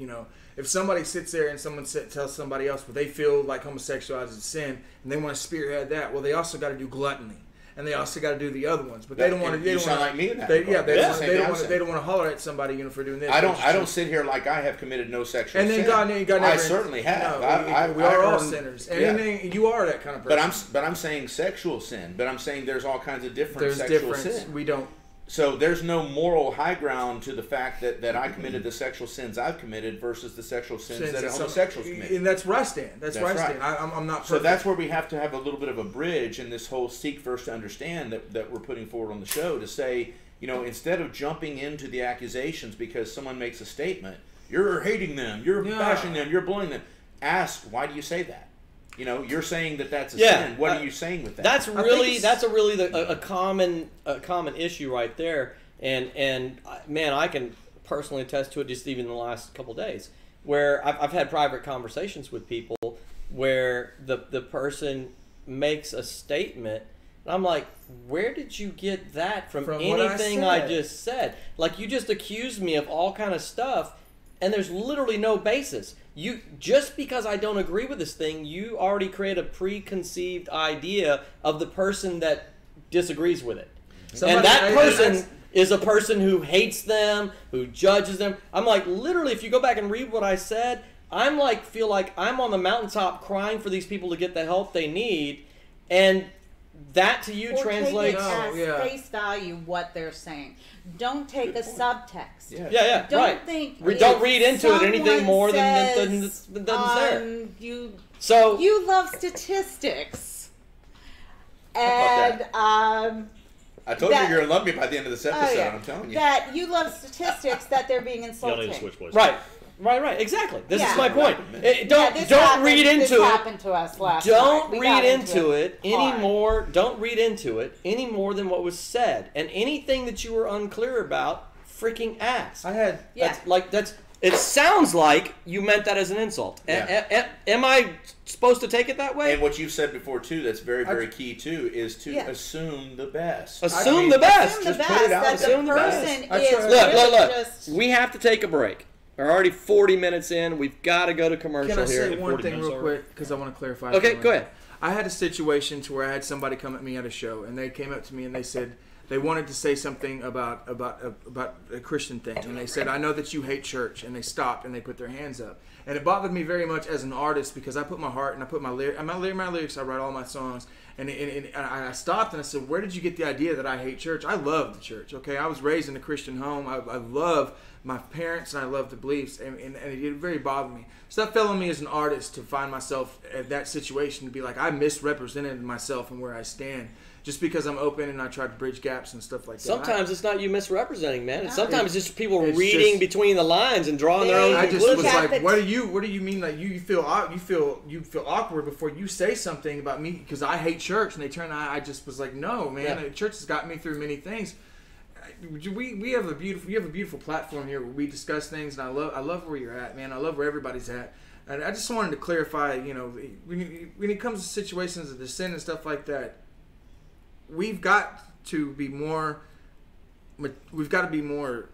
If somebody sits there and someone tells somebody else, they feel like homosexuality is a sin, and they want to spearhead that, well, they also got to do gluttony, and they also got to do the other ones. But they don't want to. They You don't sound want like me in that They, regard. yeah, they That's the don't. same They thing don't. I'm They don't want to holler at somebody, for doing this. I don't sit here like I have committed no sexual And then sin. God never. I certainly have. No, we I are all earned- sinners, yeah. and you are that kind of person. But I'm saying sexual sin. But I'm saying there's all kinds of different There's sexual difference. sin. We don't. So there's no moral high ground to the fact that I committed the sexual sins I've committed versus the sexual sins that homosexuals commit. And that's where I stand. That's where I right. stand. I'm not perfect. So that's where we have to have a little bit of a bridge in this whole seek first to understand that we're putting forward on the show, to say, instead of jumping into the accusations because someone makes a statement, you're hating them, you're bashing them, you're bullying them, ask, why do you say that? You're saying that's a sin. What are you saying with that? That's a common issue right there, and man, I can personally attest to it. Just even in the last couple of days, where I've had private conversations with people where the person makes a statement And I'm like, where did you get that from what anything I said. just said? Like, you just accused me of all kind of stuff, and there's literally no basis. You just because I don't agree with this thing, you already create a preconceived idea of the person that disagrees with it. And that person is a person who hates them, who judges them. I'm like, literally, if you go back and read what I said, I'm like, feel like I'm on the mountaintop crying for these people to get the help they need, and that to you Or translates. take it as face value what they're saying. Don't take a subtext. Yeah, Don't right. think. Don't read into it anything someone more than says, there. So you love statistics, and I told you you're gonna love me by the end of this episode. yeah. I'm telling you that you love statistics that they're being Y'all insulting. need to switch places. Right. Exactly. This Yeah. is my point. This Don't read into this it. happened to us last Don't night. We read got into it hard. anymore. Don't read into it any more than what was said. And anything that you were unclear about, freaking ask. It sounds like you meant that as an insult. Yeah. Am I supposed to take it that way? And what you've said before too, that's very, very key too, is to Yeah. assume the best. Assume the best. Assume the Just put it best out that there. the person I is try- really Look. just. We have to take a break. We're already 40 minutes in. We've got to go to commercial Can I here. say one 40 thing minutes real already? quick? Because I want to clarify. Okay, something. go ahead. I had a situation to where I had somebody come at me at a show, and they came up to me and they said they wanted to say something about a Christian thing, and they said, "I know that you hate church," and they stopped and they put their hands up, and it bothered me very much as an artist because I put my heart and I put my lyrics. I write all my songs, and I stopped and I said, "Where did you get the idea that I hate church? I love the church. Okay, I was raised in a Christian home. I love my parents and I love the beliefs, and it very bothered me. So that fell on me as an artist to find myself at that situation to be like I misrepresented myself and where I stand just because I'm open and I try to bridge gaps and stuff like that. Sometimes it's not you misrepresenting, man. It's sometimes it's just people it's reading just- between the lines and drawing their own I just conclusions. was Got like, the- what do you mean? Like you feel awkward before you say something about me because I hate church, and they turn. I just was like, no, man. Yeah. Church has got me through many things. We have a beautiful platform here where we discuss things, and I love where you're at, man. I love where everybody's at, and I just wanted to clarify. You know, when it comes to situations of sin and stuff like that, we've got to be more. We've got to be more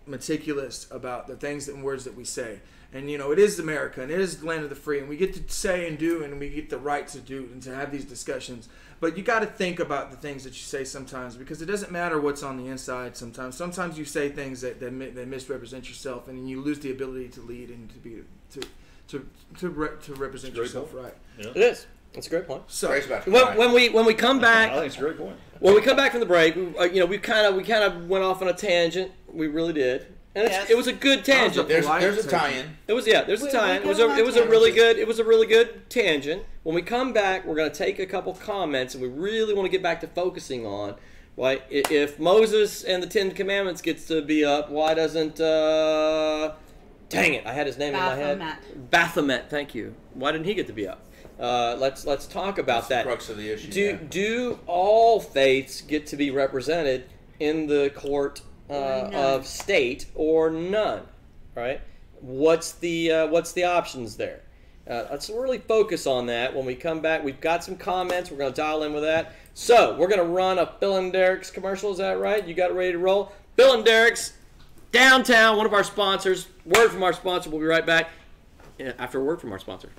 meticulous about the things and words that we say. And you know, it is America, and it is the land of the free, and we get to say and do, and we get the right to do and to have these discussions. But you got to think about the things that you say sometimes, because it doesn't matter what's on the inside. Sometimes you say things that misrepresent yourself, and you lose the ability to lead and to represent yourself right. Yeah. It is. That's a great point. So Praise about When we come I back, think it's a great point. when we come back from the break, we kind of went off on a tangent. We really did, and Yes. it was a good tangent. There's a tie-in. There's a tie-in. It was go a on really good tangent. When we come back, we're going to take a couple comments, and we really want to get back to focusing on why if Moses and the Ten Commandments gets to be up, why doesn't dang it, I had his name in my head. Baphomet. Thank you. Why didn't he get to be up? Let's talk about that. The crux of the issue. Do all faiths get to be represented in the court of state or none? Right? What's the options there? Let's really focus on that when we come back. We've got some comments. We're going to dial in with that. So we're going to run a Bill and Derek's commercial. Is that right? You got it ready to roll? Bill and Derek's downtown. One of our sponsors. Word from our sponsor. We'll be right back after a word from our sponsor.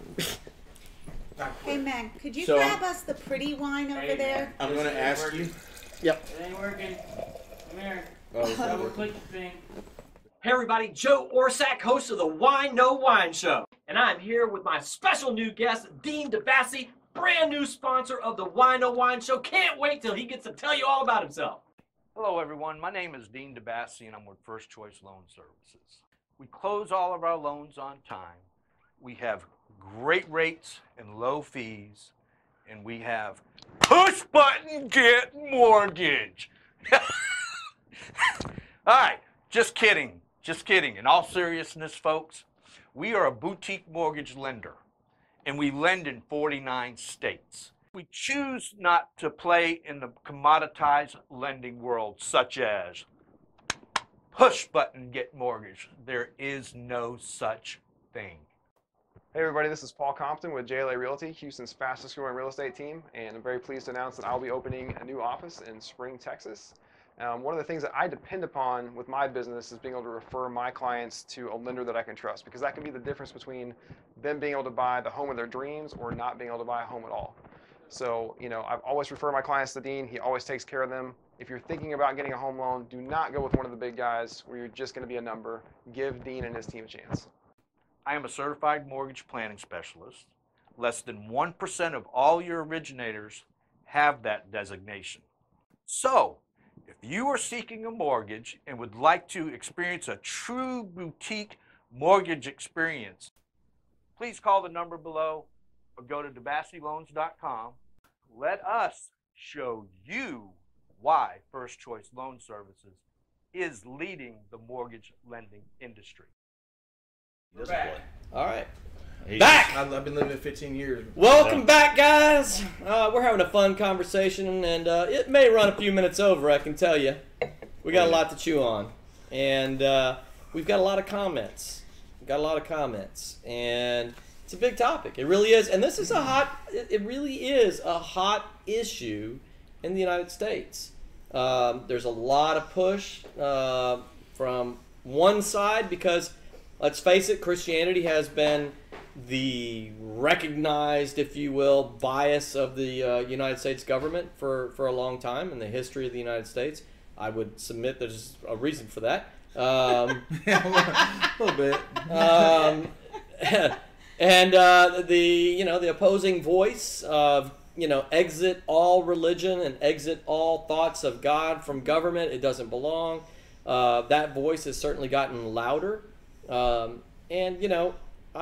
Hey man, could you So- grab us the pretty wine over there? I'm going to ask you. Yep. It ain't working. Come here. Oh, Double click the thing. Hey everybody, Joe Orsak, host of the Whine No Wine Show. And I'm here with my special new guest, Dean DeBassi, brand new sponsor of the Whine No Wine Show. Can't wait till he gets to tell you all about himself. Hello, everyone. My name is Dean DeBassi, and I'm with First Choice Loan Services. We close all of our loans on time. We have great rates and low fees, and we have push button get mortgage. All right, just kidding. Just kidding. In all seriousness, folks, we are a boutique mortgage lender, and we lend in 49 states. We choose not to play in the commoditized lending world, such as push button get mortgage. There is no such thing. Hey everybody, this is Paul Compton with JLA Realty, Houston's fastest growing real estate team, and I'm very pleased to announce that I'll be opening a new office in Spring, Texas. One of the things that I depend upon with my business is being able to refer my clients to a lender that I can trust, because that can be the difference between them being able to buy the home of their dreams or not being able to buy a home at all. So, I've always referred my clients to Dean. He always takes care of them. If you're thinking about getting a home loan, do not go with one of the big guys where you're just going to be a number. Give Dean and his team a chance. I am a certified mortgage planning specialist. Less than 1% of all your originators have that designation. So, if you are seeking a mortgage and would like to experience a true boutique mortgage experience, please call the number below or go to DeBassiLoans.com. Let us show you why First Choice Loan Services is leading the mortgage lending industry. We're back. All right. He's- Back! I've been living it 15 years. Welcome back, guys. We're having a fun conversation, and it may run a few minutes over, I can tell you. We got a lot to chew on, and we've got a lot of comments. And it's a big topic. It really is, and this is it really is a hot issue in the United States. There's a lot of push from one side because, let's face it, Christianity has been the recognized, if you will, bias of the United States government for a long time in the history of the United States. I would submit there's a reason for that. A little bit. And the opposing voice of exit all religion and exit all thoughts of God from government. It doesn't belong. That voice has certainly gotten louder. I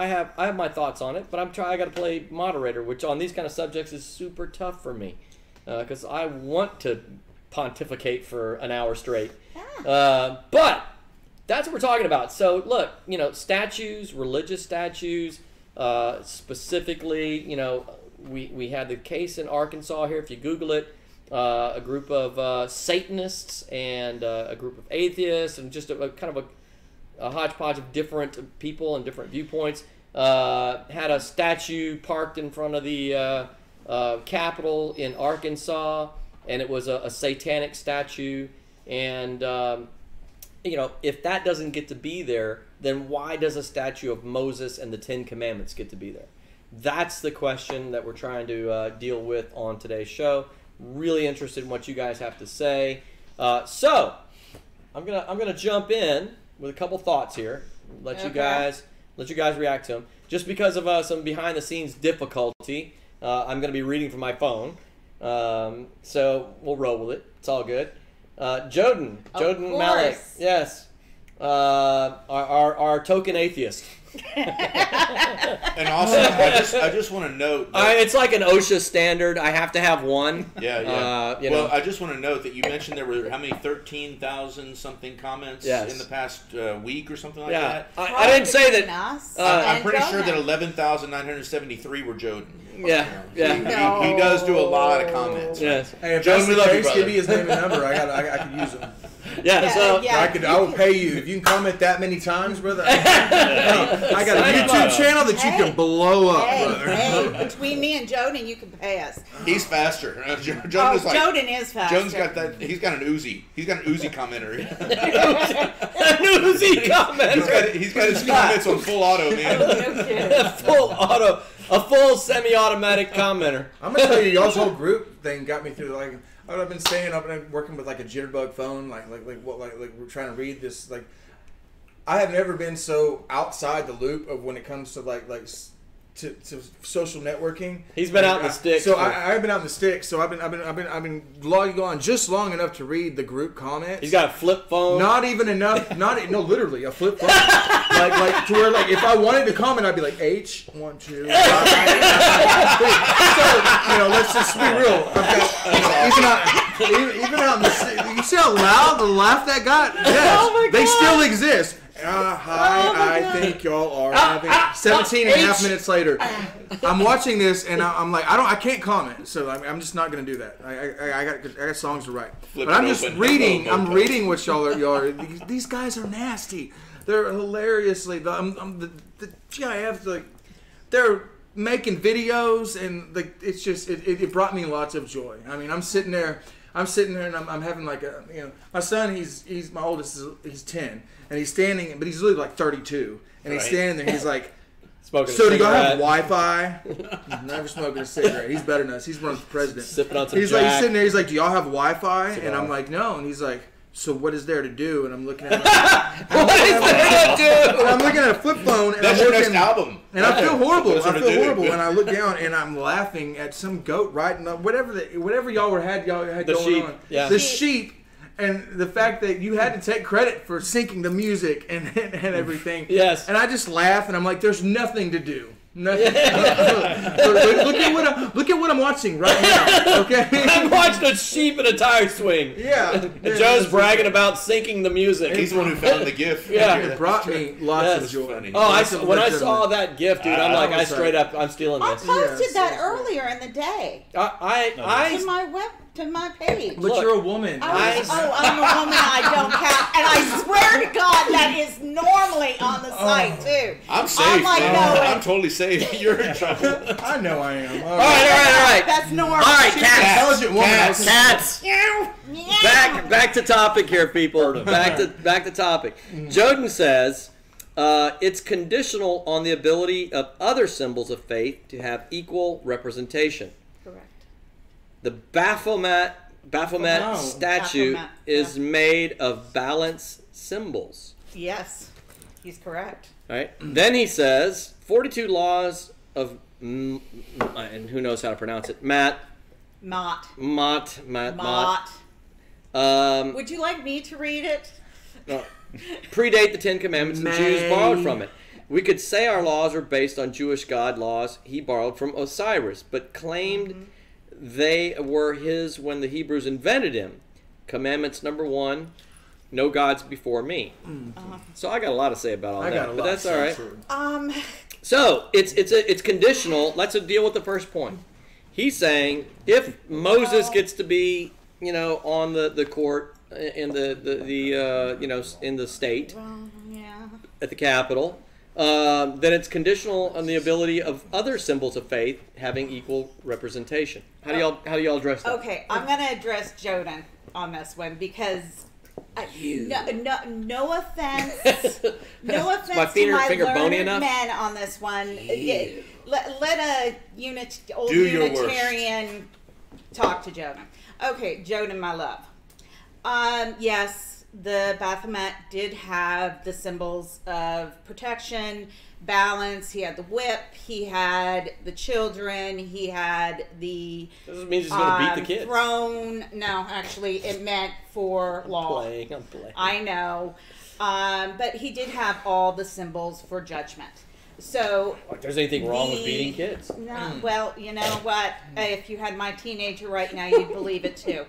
have my thoughts on it, but I got to play moderator, which on these kind of subjects is super tough for me because I want to pontificate for an hour straight. But that's what we're talking about. So look, statues, religious statues, specifically, we had the case in Arkansas here. If you Google it, a group of Satanists and a group of atheists and just a kind of a hodgepodge of different people and different viewpoints had a statue parked in front of the Capitol in Arkansas, and it was a satanic statue. And if that doesn't get to be there, then why does a statue of Moses and the Ten Commandments get to be there? That's the question that we're trying to deal with on today's show. Really interested in what you guys have to say. So I'm gonna jump in with a couple thoughts here. Let you guys react to them. Just because of some behind the scenes difficulty, I'm gonna be reading from my phone. So we'll roll with it. It's all good. Joden Malik, yes, our token atheist. And also, I just want to note that, it's like an OSHA standard. I have to have one. Yeah. I just want to note that you mentioned there were how many 13,000 something comments in the past week or something like that. I didn't say that. I'm pretty sure that 11,973 were Joden. Yeah. He does do a lot of comments. Yes. Hey, if Joden, that's we the love you, case, brother. give me his name and number. I could use him. I will pay you if you can comment that many times, brother. I got a YouTube channel that you can blow up, brother. Hey, between me and Joden, you can pay us. He's faster. Joden is faster. Joden's got that. He's got an Uzi. He's got an Uzi commenter. An Uzi commenter. He's got his comments on full auto, man. Full auto. A full semi-automatic commenter. I'm gonna tell you, y'all's whole group thing got me through. Like, I've been staying up and working with like a jitterbug phone. Like we're trying to read this. Like, I have never been so outside the loop of when it comes to to social networking. He's been out in the sticks. So I've been out in the sticks. So I've been logging on just long enough to read the group comments. He's got a flip phone. Not even enough. No, literally a flip phone. like to where if I wanted to comment, I'd be like H 1 2. So let's just be real. Even out in the, you see how loud the laugh that got? Yes, they still exist. Hi, I think y'all are having 17 and a half minutes later. I'm watching this and I'm like, I can't comment, so I'm just not gonna do that. I got songs to write, but I'm just reading. I'm reading what y'all are. These guys are nasty. They're hilariously. The GIFs they're making videos, and like it's just it brought me lots of joy. I mean, I'm sitting there and I'm having like a, you know, my son, he's my oldest, he's 10, and he's standing, but he's really like 32, and he's standing there, he's like, Smoking so a do y'all have cigarette. Wi-Fi? He's never smoking a cigarette. He's better than us. He's running for president. Sipping on some He's like, he's Jack. sitting there. He's like, do y'all have Wi-Fi? Cigar. And I'm like, no. And he's like, so what is there to do? And I'm looking at I'm looking at a flip phone. And That's I'm your looking, next album. And I feel horrible. What's there I to feel do? horrible. And I look down and I'm laughing at some goat riding up whatever y'all had The going sheep, on. yeah. The sheep. And the fact that you had to take credit for syncing the music and everything. Yes. And I just laugh and I'm like, there's nothing to do. Nothing. look at what I'm watching right now. Okay. I'm watching a sheep in a tire swing. Yeah. And Joe's bragging about syncing the music. He's the one who found the gift. Yeah. It brought me lots Yes. of joy. Funny. Oh, when I saw that GIF, dude, I'm like, I I was straight like- up, I'm stealing I this. posted Yeah, that so- earlier in the day to I my page. But you're a woman. I'm a woman. I don't count, and I swear to God that is normally on the site too. I'm safe. I'm like, no, I'm totally safe. You're in trouble. I know I am. all right. that's normal. All right, She's an cats. intelligent woman. Cats. Yeah. Back to topic here, people. Back to topic. Joden says it's conditional on the ability of other symbols of faith to have equal representation. Correct. The Baphomet statue Baphomet, is made of balance symbols. Yes, he's correct. Right? Then he says 42 laws of and who knows how to pronounce it. Mott. Would you like me to read it? Predate the Ten Commandments, and the Jews borrowed from it. We could say our laws are based on Jewish God laws he borrowed from Osiris, but claimed they were his when the Hebrews invented him. Commandments number 1, no gods before me. So I got a lot to say about all that, but that's all right. So it's conditional. Let's deal with the first point. He's saying if Moses gets to be, on the court in in the state at the Capitol, then it's conditional on the ability of other symbols of faith having equal representation. How do y'all address that? Okay, I'm going to address Joden on this one because no offense, no offense my to my finger bony learned enough? men on this one. Let a old Do your Unitarian talk to Joden. Okay, Joden, my love. Yes, the Baphomet did have the symbols of protection, balance. He had the whip. He had the children. He had the This means he's going to beat the kids. throne. No, actually, it meant for law. I'm playing. I know. But he did have all the symbols for judgment. So If there's anything wrong with beating kids. no, well, you know what? If you had my teenager right now, you'd believe it too.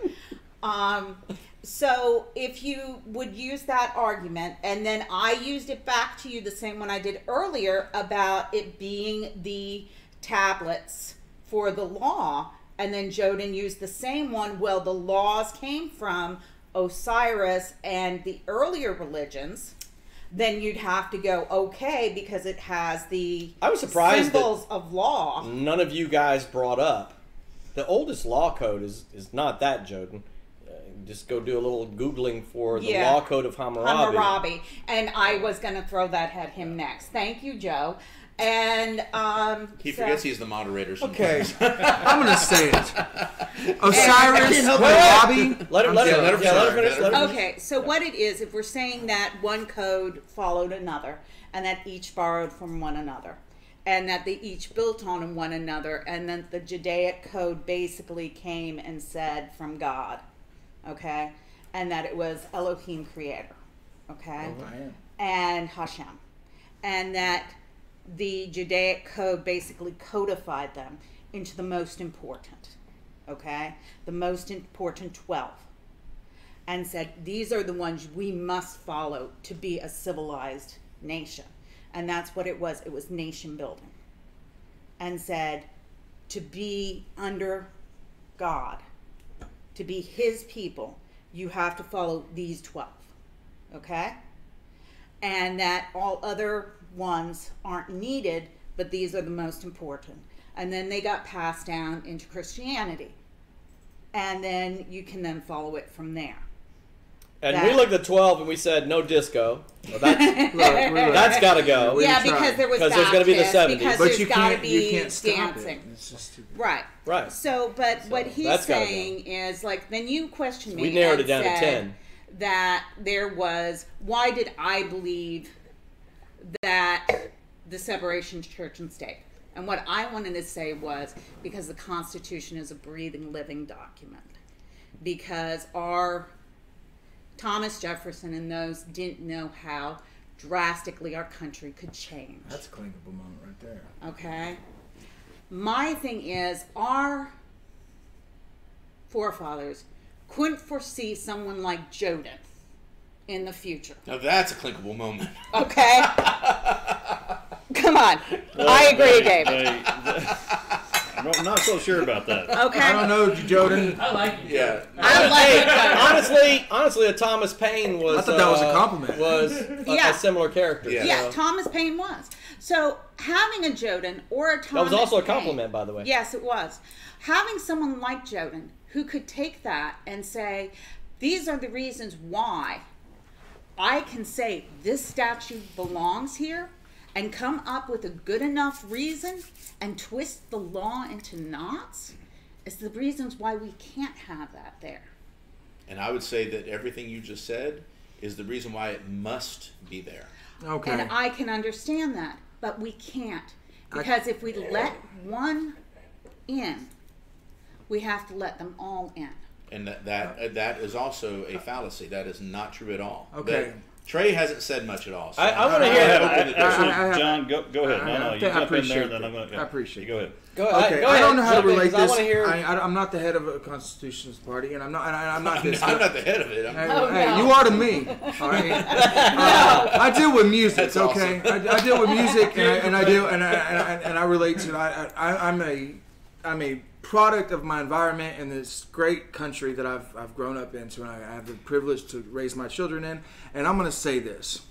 So if you would use that argument, and then I used it back to you the same one I did earlier about it being the tablets for the law, and then Joden used the same one. Well, the laws came from Osiris and the earlier religions. Then you'd have to go, okay, because it has the I was surprised symbols of law. None of you guys brought up the oldest law code is not that, Joden. Just go do a little Googling for the law code of Hammurabi. Hammurabi. And I was going to throw that at him next. Thank you, Joe. And He forgets he's the moderator sometimes. Okay, I'm going to say it. Osiris, Hammurabi. Let her finish. okay, so what it is, if we're saying that one code followed another, and that each borrowed from one another, and that they each built on one another, and then the Judaic code basically came and said from God, okay, and that it was Elohim creator, okay, and Hashem, and that the Judaic code basically codified them into the most important, okay, the most important 12, and said these are the ones we must follow to be a civilized nation. And that's what it was. It was nation building. And said to be under God, to be his people, you have to follow these 12. Okay? And that all other ones aren't needed but these are the most important. And then they got passed down into Christianity. And then you can then follow it from there. And we looked at 12 and we said no disco. Well, that's got to go. Yeah, because there was because there's going to be the 70s. Because But there's got to be dancing. It's just too Right. Right. So, but what he's that's gotta saying is, like, then you questioned me. We narrowed it down to said 10. That there was, why did I believe that the separation of church and state? And what I wanted to say was, because the Constitution is a breathing, living document. Because our Thomas Jefferson and those didn't know how drastically our country could change. That's a clinkable moment right there. Okay? My thing is, our forefathers couldn't foresee someone like Joseph in the future. Now that's a clinkable moment. Okay? Come on. I agree, David. I'm not so sure about that. Okay. I don't know, Jordan. I like you. Yeah. I like it. Honestly, a Thomas Paine was. I thought that was a compliment. Was Yeah. a similar character. Yeah. Yeah, so. Thomas Paine was. So having a Joden or a Thomas That was also a Paine- compliment, by the way. Yes, it was. Having someone like Joden who could take that and say, these are the reasons why I can say this statute belongs here, and come up with a good enough reason and twist the law into knots, is the reasons why we can't have that there. And I would say that everything you just said is the reason why it must be there. Okay. And I can understand that, but we can't. Because if we let one in, we have to let them all in. And that is also a fallacy. That is not true at all. Okay. But Trey hasn't said much at all. So I want to I'm hear gonna that. open the door. Actually, John, go ahead. No, you jump in there, appreciate then I'm going I appreciate you go ahead. Go ahead. Okay, Go I ahead. don't know how to Jump in, relate 'cause I this. want to hear. I'm not the head of a constitutionalist party, and I'm not this. I'm not the head of it. Hey, you are to me. All right. I deal with music. That's Okay, I deal with music, and I relate to it. I'm a product of my environment and this great country that I've grown up into, and I have the privilege to raise my children in. And I'm gonna say this.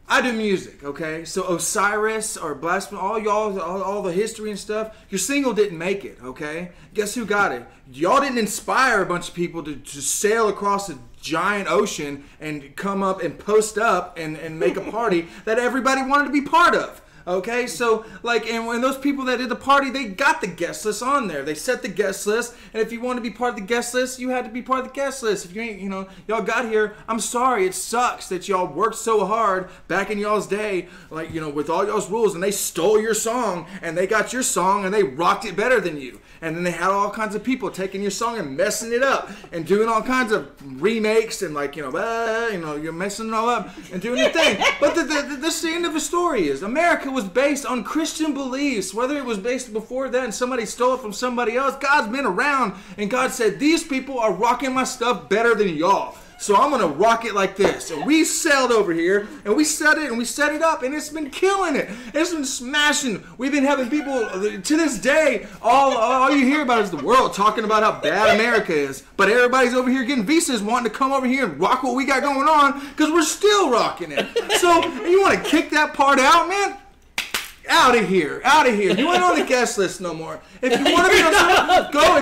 I do music, okay? So Osiris or Blasphemy, all the history and stuff, your single didn't make it, okay? Guess who got it? Y'all didn't inspire a bunch of people to sail across a giant ocean and come up and post up and make a party that everybody wanted to be part of. Okay, so and when those people that did the party, they got the guest list on there. They set the guest list, and if you want to be part of the guest list, you had to be part of the guest list. If you ain't, y'all got here. I'm sorry, it sucks that y'all worked so hard back in y'all's day, with all y'all's rules, and they stole your song, and they got your song, and they rocked it better than you. And then they had all kinds of people taking your song and messing it up, and doing all kinds of remakes, and you're messing it all up and doing your thing. But the end of the story is America was based on Christian beliefs. Whether it was based before then, somebody stole it from somebody else. God's been around, and God said, these people are rocking my stuff better than y'all. So I'm going to rock it like this. And we sailed over here, and we set it up, and it's been killing it. It's been smashing. We've been having people, to this day, all you hear about is the world talking about how bad America is. But everybody's over here getting visas, wanting to come over here and rock what we got going on, because we're still rocking it. So you want to kick that part out, man? Out of here. You ain't on the guest list no more. If you want to be on go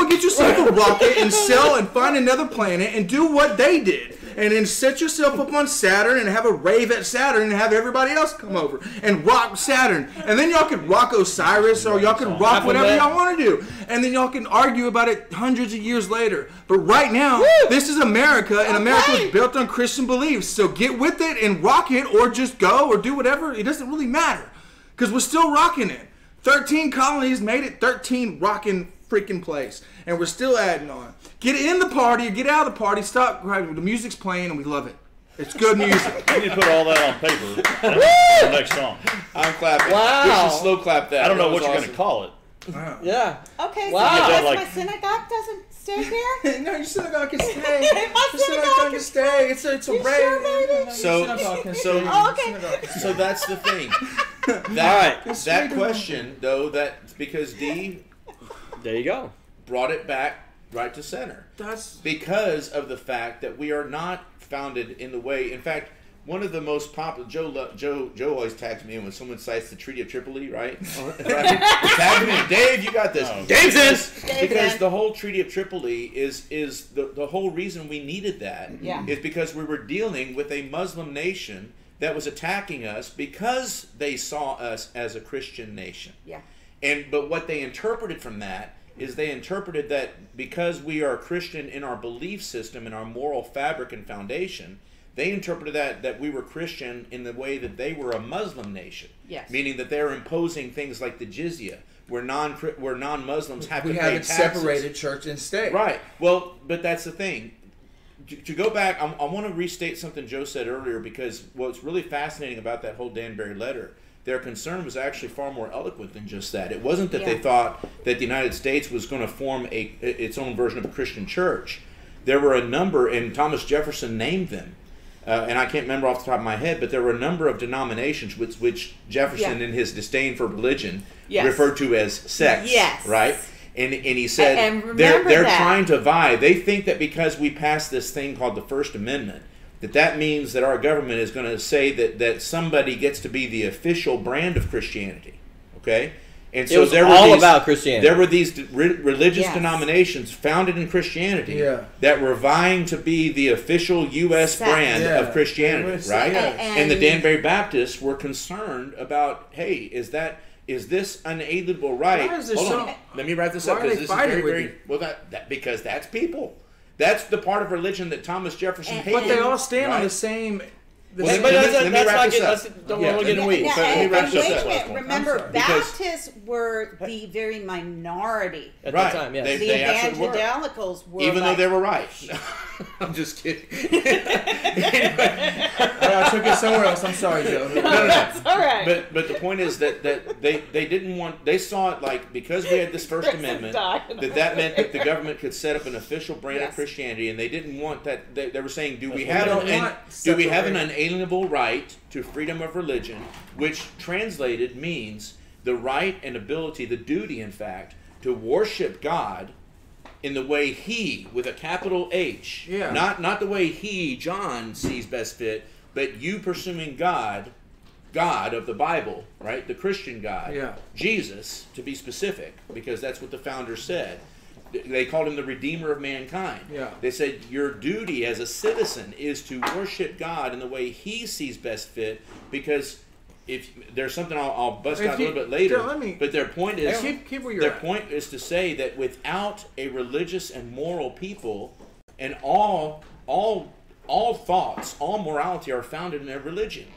and get yourself a rocket and sell and find another planet and do what they did. And then set yourself up on Saturn and have a rave at Saturn and have everybody else come over and rock Saturn. And then y'all could rock Osiris, or y'all could rock whatever y'all want to do. And then y'all can argue about it hundreds of years later. But right now, this is America, and America was built on Christian beliefs. So get with it and rock it, or just go or do whatever. It doesn't really matter, because we're still rocking it. 13 colonies made it 13 rocking freaking place, and we're still adding on. Get in the party or get out of the party. Stop. The music's playing, and we love it. It's good music. You need to put all that on paper. That's the next song. I'm clapping. Wow. We should slow clap that. I don't know That what was you're going to call it. Wow. Yeah. Okay, Wow. so Get that, because like- my synagogue doesn't stay here? No, your synagogue can stay. My Your synagogue can stay. It's a You sure, baby? So that's the thing. That question, though, because Dee There you go. brought it back right to center. That's Because of the fact that we are not founded in the way. In fact, One of the most popular, Joe always tags me in when someone cites the Treaty of Tripoli, right? Right? Tag me in. Dave, you got this. Dave's in. Because the whole Treaty of Tripoli is the whole reason we needed that is because we were dealing with a Muslim nation that was attacking us because they saw us as a Christian nation. Yeah. But what they interpreted from that is they interpreted that because we are Christian in our belief system, in our moral fabric and foundation, they interpreted that we were Christian in the way that they were a Muslim nation. Yes. Meaning that they're imposing things like the jizya, where non-Muslims have to pay taxes. We haven't separated church and state. Right. Well, but that's the thing. To go back, I want to restate something Joe said earlier, because what's really fascinating about that whole Danbury letter, their concern was actually far more eloquent than just that. It wasn't that they thought that the United States was going to form its own version of a Christian church. There were a number, and Thomas Jefferson named them. And I can't remember off the top of my head, but there were a number of denominations which Jefferson, in his disdain for religion, referred to as sects, right? And he said and they're trying to vie. They think that because we passed this thing called the First Amendment, that means that our government is going to say that somebody gets to be the official brand of Christianity, okay? And so it was all about Christianity. There were these religious denominations founded in Christianity that were vying to be the official U.S. brand of Christianity, right? And the Danbury Baptists were concerned about, hey, is this unalienable right? Hold on, let me write this up, because this is very well. Because that's people. That's the part of religion that Thomas Jefferson hated. But they all stand on the same. Let me wrap this up. Don't want to get in the weeds. Let me wrap this up. Remember, Baptists were the very minority at that time. Yes. The evangelicals were, even though they were right. I'm just kidding. I took it somewhere else. I'm sorry, Joe. No. That's all right. But the point is that they didn't want. They saw it like, because we had this First Amendment, that meant that the government could set up an official brand of Christianity, and they didn't want that. They were saying, do we have an unalienable right to freedom of religion, which translated means the right and ability, the duty, in fact, to worship God in the way He, with a capital H, not the way He, John, sees best fit, but you pursuing God of the Bible, right? The Christian God, Jesus, to be specific, because that's what the founders said. They called Him the Redeemer of mankind. They said your duty as a citizen is to worship God in the way He sees best fit, because if there's something I'll bust out a little bit later, but their point is point is to say that without a religious and moral people, and all thoughts, all morality are founded in their religion.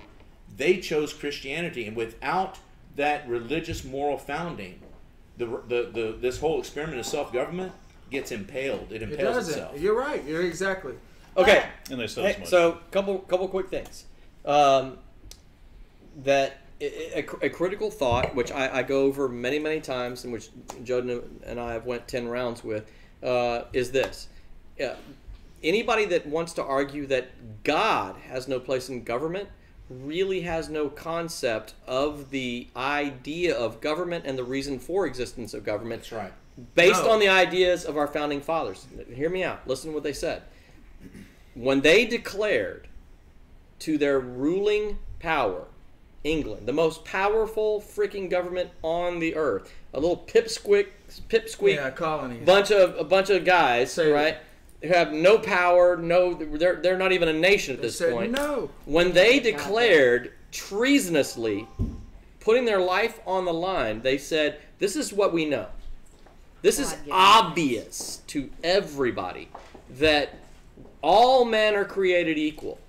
They chose Christianity, and without that religious moral founding, this whole experiment of self-government gets impaled. It impales itself. You're right. You're exactly okay. And they said so couple quick things. That a critical thought, which I go over many times, and which Joe and I have went 10 rounds with, is this: anybody that wants to argue that God has no place in government really has no concept of the idea of government and the reason for existence of government. That's right. Based on the ideas of our founding fathers. Hear me out. Listen to what they said. When they declared to their ruling power, England, the most powerful freaking government on the earth, a little pipsqueak colonies, a bunch of guys, right? Who have no power, they're not even a nation at this point. No. When they declared treasonously putting their life on the line, they said, this is what we know. This is obvious to everybody that all men are created equal.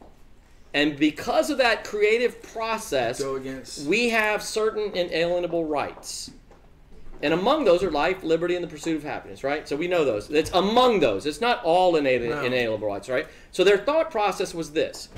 And because of that creative process, we have certain inalienable rights. And among those are life, liberty, and the pursuit of happiness, right? So we know those. It's among those. It's not all inalienable rights, right? So their thought process was this.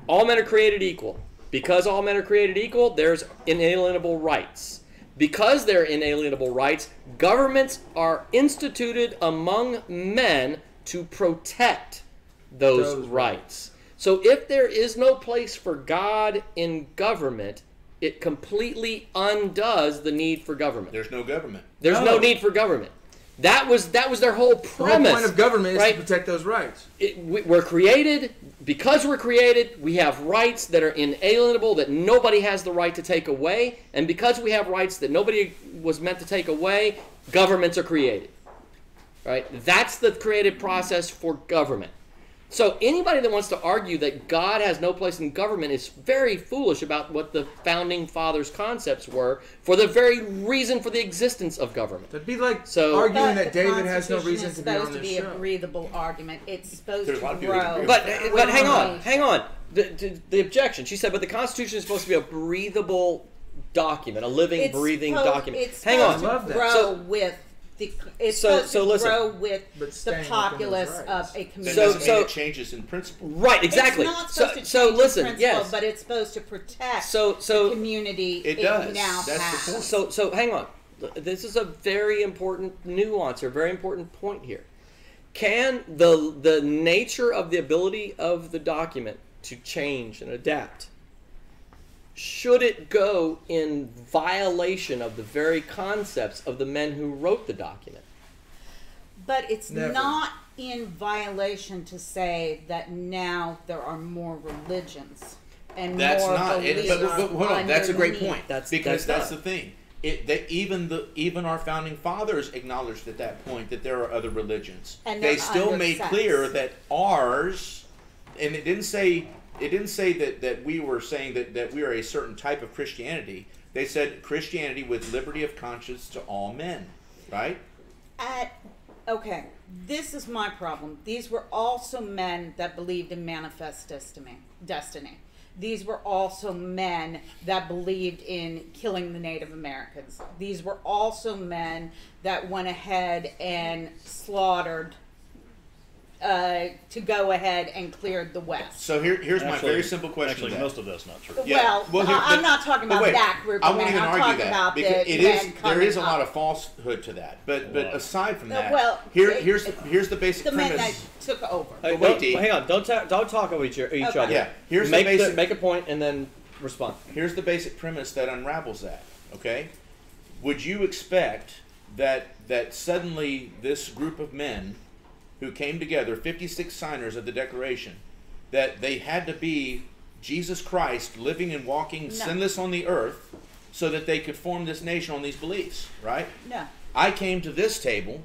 All men are created equal. Because all men are created equal, there's inalienable rights. Because they're inalienable rights, governments are instituted among men to protect those rights. So if there is no place for God in government, it completely undoes the need for government. There's no government. There's no need for government. That was their whole The whole premise. point of government is right? to protect those rights. We're created, because we're created, we have rights that are inalienable, that nobody has the right to take away. And because we have rights that nobody was meant to take away, governments are created. Right? That's the creative process for government. So anybody that wants to argue that God has no place in government is very foolish about what the founding fathers' concepts were for the very reason for the existence of government. It'd be like So- arguing But that the David has no Constitution reason is to be on supposed to this be show. a breathable argument. It's supposed There's a to lot of people that grow. agree But hang on, with hang on. The objection. She said, but the Constitution is supposed to be a breathable document, a living, It's breathing supposed- document. It's Hang supposed on. Love to that. grow So- with the. It's so supposed to listen. grow with But the staying within populace those of rights. a That community. doesn't mean it changes in principle. Right, exactly. It's not So, supposed to so change listen, the principle, yes. but it's supposed to protect So- the community It does. now That's the has. point. So hang on. This is a very important nuance, or very important point here. Can the nature of the ability of the document to change and adapt, should it go in violation of the very concepts of the men who wrote the document? But it's Never. not in violation to say that now there are more religions and That's more not. beliefs. But hold on. That's a great underneath. point. That's Because not. that's the thing. Even our founding fathers acknowledged at that point that there are other religions. And They they're still under made sex. clear that ours, and it didn't say that we were saying that we are a certain type of Christianity. They said Christianity with liberty of conscience to all men, right? Okay, this is my problem. These were also men that believed in manifest destiny. These were also men that believed in killing the Native Americans. These were also men that went ahead and slaughtered to go ahead and cleared the West. So here's my very simple question. Actually, to that. most of that's not true. Yeah, Well, here- I'm not talking but about wait, that group I of won't men. even I'm argue talking that about because the it men is there coming is a lot up. of falsehood to that. But aside from that, well, here's the basic the men premise. that took over. Hey, But wait, don't- Dee. hang on. Don't talk over each Okay. other. Yeah, here's the make basic- make a point and then respond. Here's the basic premise that unravels that. Okay, would you expect that suddenly this group of men who came together, 56 signers of the Declaration, that they had to be Jesus Christ living and walking sinless on the earth so that they could form this nation on these beliefs, right? No. I came to this table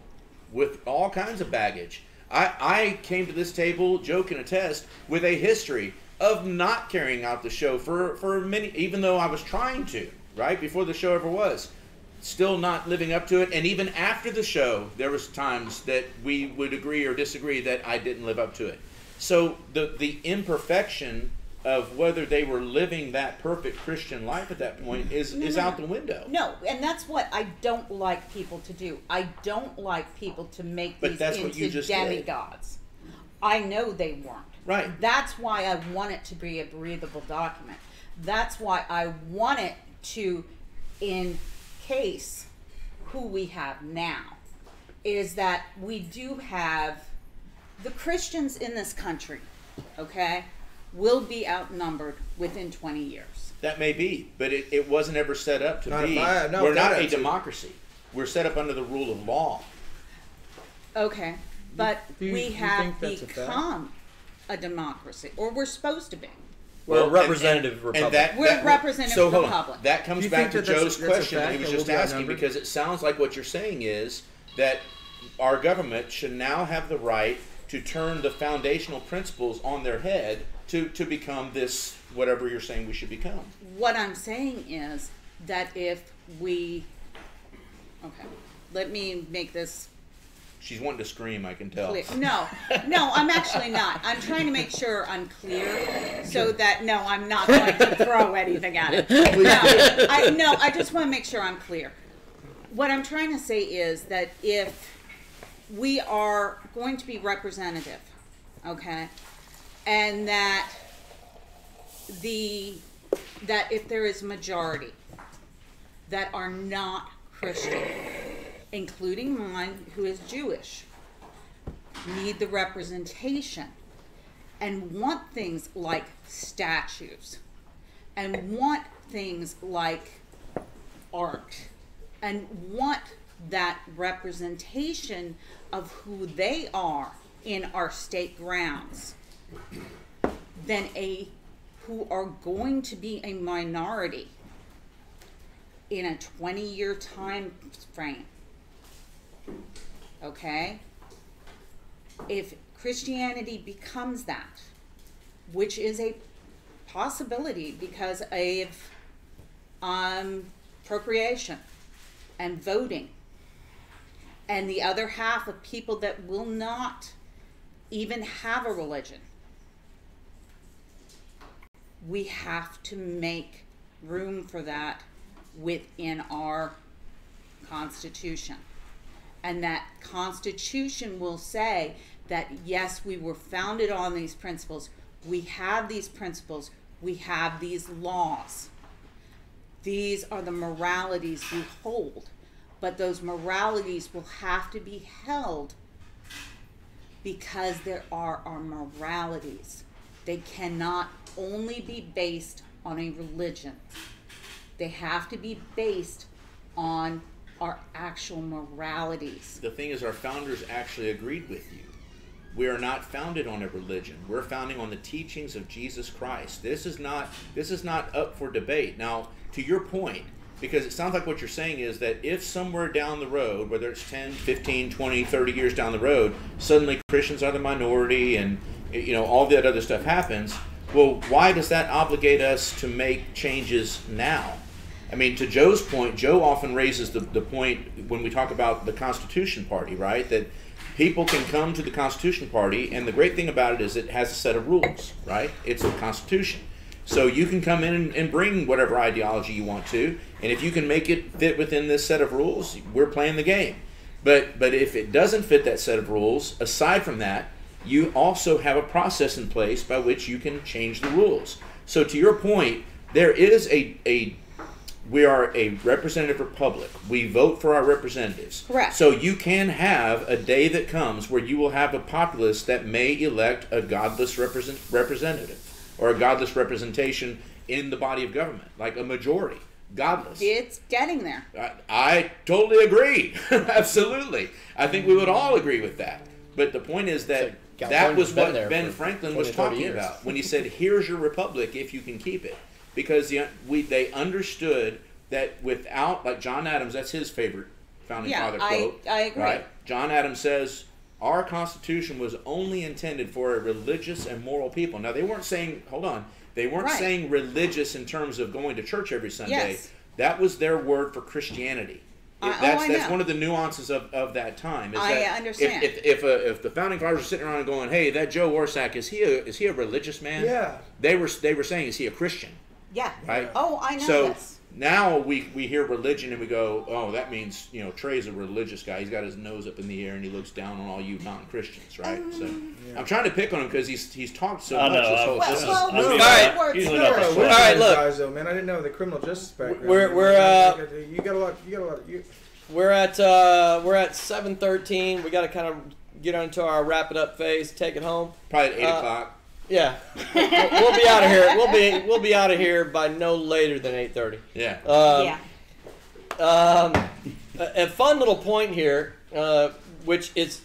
with all kinds of baggage. I came to this table, Joe can attest, with a history of not carrying out the show for many, even though I was trying to, right, before the show ever was. Still not living up to it, and even after the show, there was times that we would agree or disagree that I didn't live up to it. So the imperfection of whether they were living that perfect Christian life at that point is out the window. No, and that's what I don't like people to do. I don't like people to make But these that's what you into just did. demigods. I know they weren't. Right. That's why I want it to be a breathable document. That's why I want it to encase who we have now. Is that we do have the Christians in this country, okay, will be outnumbered within 20 years. That may be, but it wasn't ever set up to Not be. if I- no, We're not that a actually- democracy. We're set up under the rule of law. Okay, but Do you- we you have think that's a fact? become a democracy, or we're supposed to be. We're a and- representative and republic. that- We're that- a representative so hold on. republic. That comes Do you back to think that that's- Joe's that's a question that fact he was that just we'll be asking, outnumbered? because it sounds like what you're saying is that our government should now have the right to turn the foundational principles on their head to become this, whatever you're saying we should become. What I'm saying is that if we, okay, let me make this She's wanting to scream, I can tell. clear. No, I'm actually not. I'm trying to make sure I'm clear so that, no, I'm not going to throw anything at it. No, I just want to make sure I'm clear. What I'm trying to say is that if we are going to be representative, okay, and that if there is a majority that are not Christian, including mine who is Jewish, need the representation and want things like statues and want things like art and want that representation of who they are in our state grounds than who are going to be a minority in a 20-year time frame. Okay? If Christianity becomes that, which is a possibility because of procreation and voting, and the other half of people that will not even have a religion, we have to make room for that within our Constitution. And that Constitution will say that, yes, we were founded on these principles. We have these principles. We have these laws. These are the moralities we hold. But those moralities will have to be held because there are our moralities. They cannot only be based on a religion. They have to be based on our actual moralities. The thing is, our founders actually agreed with you. We are not founded on a religion. We're founding on the teachings of Jesus Christ. This is not up for debate. Now, to your point, because it sounds like what you're saying is that if somewhere down the road, whether it's 10, 15, 20, 30 years down the road, suddenly Christians are the minority and all that other stuff happens, well, why does that obligate us to make changes now? I mean, to Joe's point, Joe often raises the point when we talk about the Constitution Party, right? That people can come to the Constitution Party, and the great thing about it is it has a set of rules, right? It's the Constitution. So you can come in and bring whatever ideology you want to, and if you can make it fit within this set of rules, we're playing the game. But if it doesn't fit that set of rules, aside from that, you also have a process in place by which you can change the rules. So to your point, there is we are a representative republic. We vote for our representatives. Correct. So you can have a day that comes where you will have a populace that may elect a godless representative or a godless representation in the body of government, like a majority, godless. It's getting there. I totally agree. Absolutely. I think we would all agree with that. But the point is that that was what Ben Franklin was talking about when he said, here's your republic if you can keep it. Because they understood that without, like John Adams, that's his favorite founding father quote. I agree. Right? John Adams says, our Constitution was only intended for a religious and moral people. Now, they weren't saying, they weren't saying religious in terms of going to church every Sunday. Yes. That was their word for Christianity. That's one of the nuances of that time. I understand. If the founding fathers were sitting around and going, "Hey, that Joe Orsack, is he a religious man?" Yeah. They were saying, "Is he a Christian?" Yeah. Right. Oh, I know so this. Now we hear religion and we go, "Oh, that means Trey's a religious guy. He's got his nose up in the air and he looks down on all you non-Christians, right?" So I'm trying to pick on him because he's talked so much this whole time. All right, look. Guys, though, man, I didn't know the criminal justice background. You got a lot. We're at 7:13. We got to kind of get onto our wrap it up phase. Take it home. Probably at 8 o'clock. Yeah, we'll be out of here. We'll be out of here by no later than 8:30. Yeah. A fun little point here, which is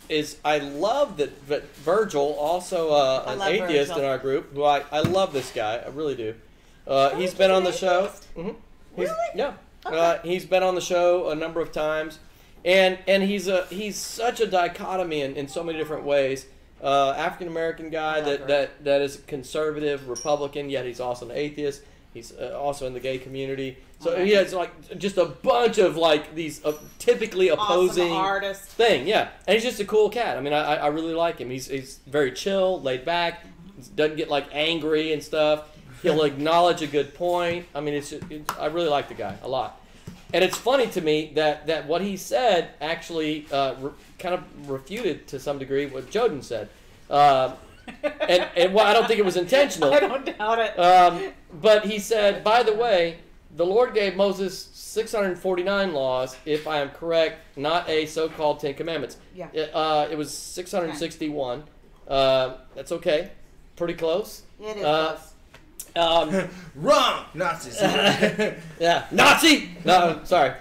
I love that Virgil, also an atheist Virgil. in our group, who I love this guy. I really do. He's been on the show. Mm-hmm. Really? Yeah. Okay. He's been on the show a number of times, and he's such a dichotomy in so many different ways. African American guy that is a conservative Republican, yet he's also an atheist. He's also in the gay community, so he has like just a bunch of like these typically opposing artists thing. Yeah, and he's just a cool cat. I mean, I really like him. He's very chill, laid back. Doesn't get like angry and stuff. He'll acknowledge a good point. I mean, I really like the guy a lot. And it's funny to me that what he said actually kind of refuted to some degree what Joden said. And well, I don't think it was intentional. I don't doubt it. But he said, by the way, the Lord gave Moses 649 laws, if I am correct, not a so-called 10 Commandments. Yeah. It was 661. That's okay. Pretty close. It is close. Wrong! Nazis. Yeah. Nazi! No, sorry.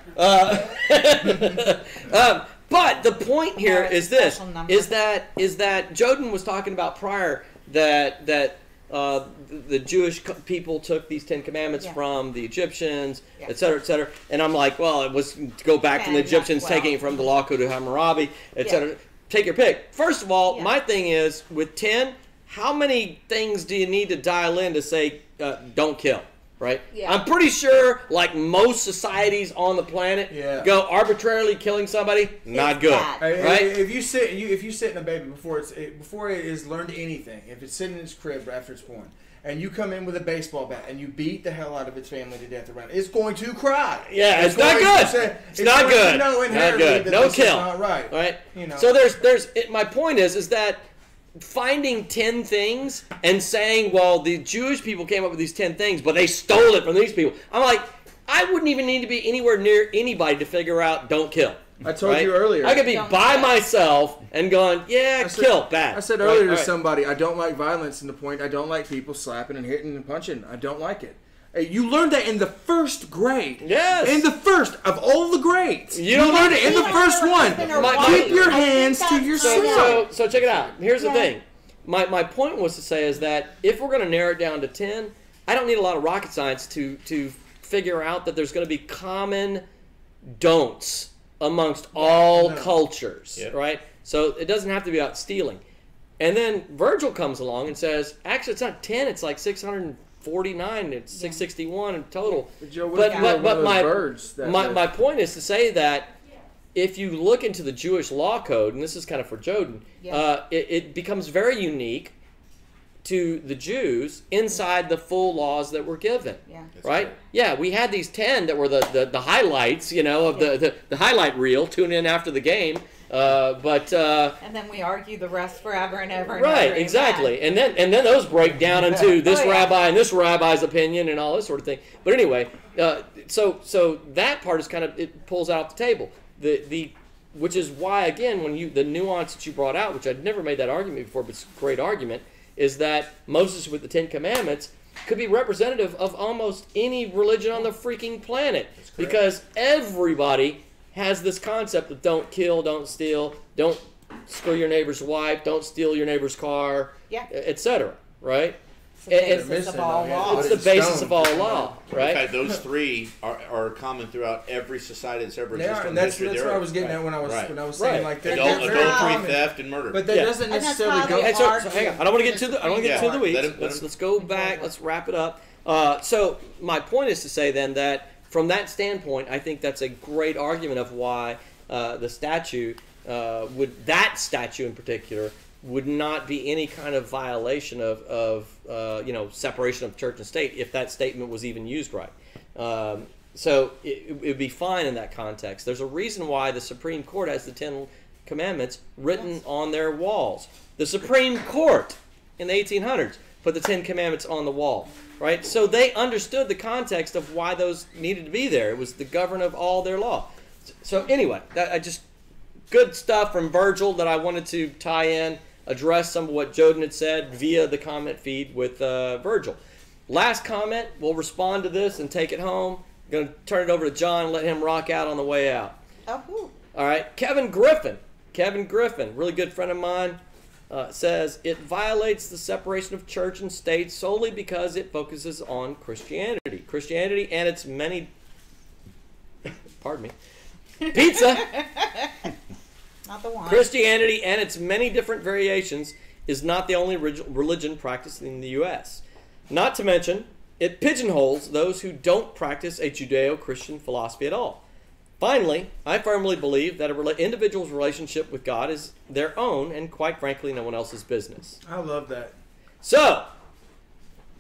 But the point here Or a is this: special number. is that Joden was talking about prior that the Jewish people took these 10 Commandments Yeah. from the Egyptians, Yeah. et cetera, et cetera. And I'm like, well, it was to go back from the 10, not Egyptians, 12. taking it from the Law Code of Hammurabi, et Yeah. cetera. Take your pick. First of all, Yeah. my thing is with 10, how many things do you need to dial in to say don't kill? Right? Yeah. I'm pretty sure, like most societies on the planet, Yeah. go arbitrarily killing somebody, not good. bad. Right? If you sit in a baby before it has learned anything, if it's sitting in its crib after it's born, and you come in with a baseball bat and you beat the hell out of its family to death around, it's going to cry. Yeah, it's not going good. to say- It's not going to good. know Not inherently good. that No this is kill. not right. Right? You know. So my point is that finding 10 things and saying, well, the Jewish people came up with these 10 things, but they stole it from these people. I'm like, I wouldn't even need to be anywhere near anybody to figure out don't kill. I told right? you earlier. I could be Don't by kill. myself and going, yeah, kill, bad. I said Right, earlier to right. somebody, I don't like violence, and the point, I don't like people slapping and hitting and punching. I don't like it. Hey, you learned that in the first grade. Yes. In the first of all the grades. You don't learned it in the learn first your one. husband or My- wife. Keep your I think hands to that's yourself. So check it out. Here's the Yeah. thing. My point was to say is that if we're going to narrow it down to 10, I don't need a lot of rocket science to figure out that there's going to be common don'ts amongst all cultures, Yep. right? So it doesn't have to be about stealing. And then Virgil comes along and says, actually, it's not 10, it's like 649, it's 661 in total. But Joe, what if you were one of those birds that- my point is to say that if you look into the Jewish law code, and this is kind of for Joden, Yeah. it becomes very unique to the Jews inside the full laws that were given. Yeah. Right? correct. Yeah, we had these 10 that were the highlights, of the highlight reel. Tune in after the game. But And then we argue the rest forever and ever. And right, ever. exactly. And then those break down into this Oh, yeah. rabbi and this rabbi's opinion and all this sort of thing. But anyway, so that part is kind of, it pulls out the table. Which is why, again, the nuance that you brought out, which I'd never made that argument before, but it's a great argument, is that Moses with the 10 Commandments could be representative of almost any religion on the freaking planet. Because everybody has this concept of don't kill, don't steal, don't screw your neighbor's wife, don't steal your neighbor's car, Yeah. etc. Right? It's the And- basis of all law. It's the basis of all law, In right? fact, those three are common throughout every society that's ever They existed. are, on and the that's history of the what I earth. was getting at when I was saying Right. like they're Adultery, very common. theft, and murder. But that Yeah. doesn't And that's necessarily how go. they Hey, so argue. hang on. I don't want to get too Yeah. the weeds. Let him- Let's go back. Let's wrap it up. So my point is to say then that from that standpoint, I think that's a great argument of why the statute that statute in particular would not be any kind of violation of separation of church and state if that statement was even used right. So it would be fine in that context. There's a reason why the Supreme Court has the 10 Commandments written on their walls. The Supreme Court in the 1800s put the 10 Commandments on the wall, right? So they understood the context of why those needed to be there. It was the govern of all their law. So anyway, good stuff from Virgil that I wanted to tie in, address some of what Joden had said via the comment feed with Virgil. Last comment, we'll respond to this and take it home. I'm going to turn it over to John and let him rock out on the way out. Oh, All right, Kevin Griffin, really good friend of mine, says it violates the separation of church and state solely because it focuses on Christianity and its many, pardon me, pizza. not the one. Christianity and its many different variations is not the only religion practiced in the U.S. Not to mention, it pigeonholes those who don't practice a Judeo-Christian philosophy at all. Finally, I firmly believe that an individual's relationship with God is their own and, quite frankly, no one else's business. I love that. So,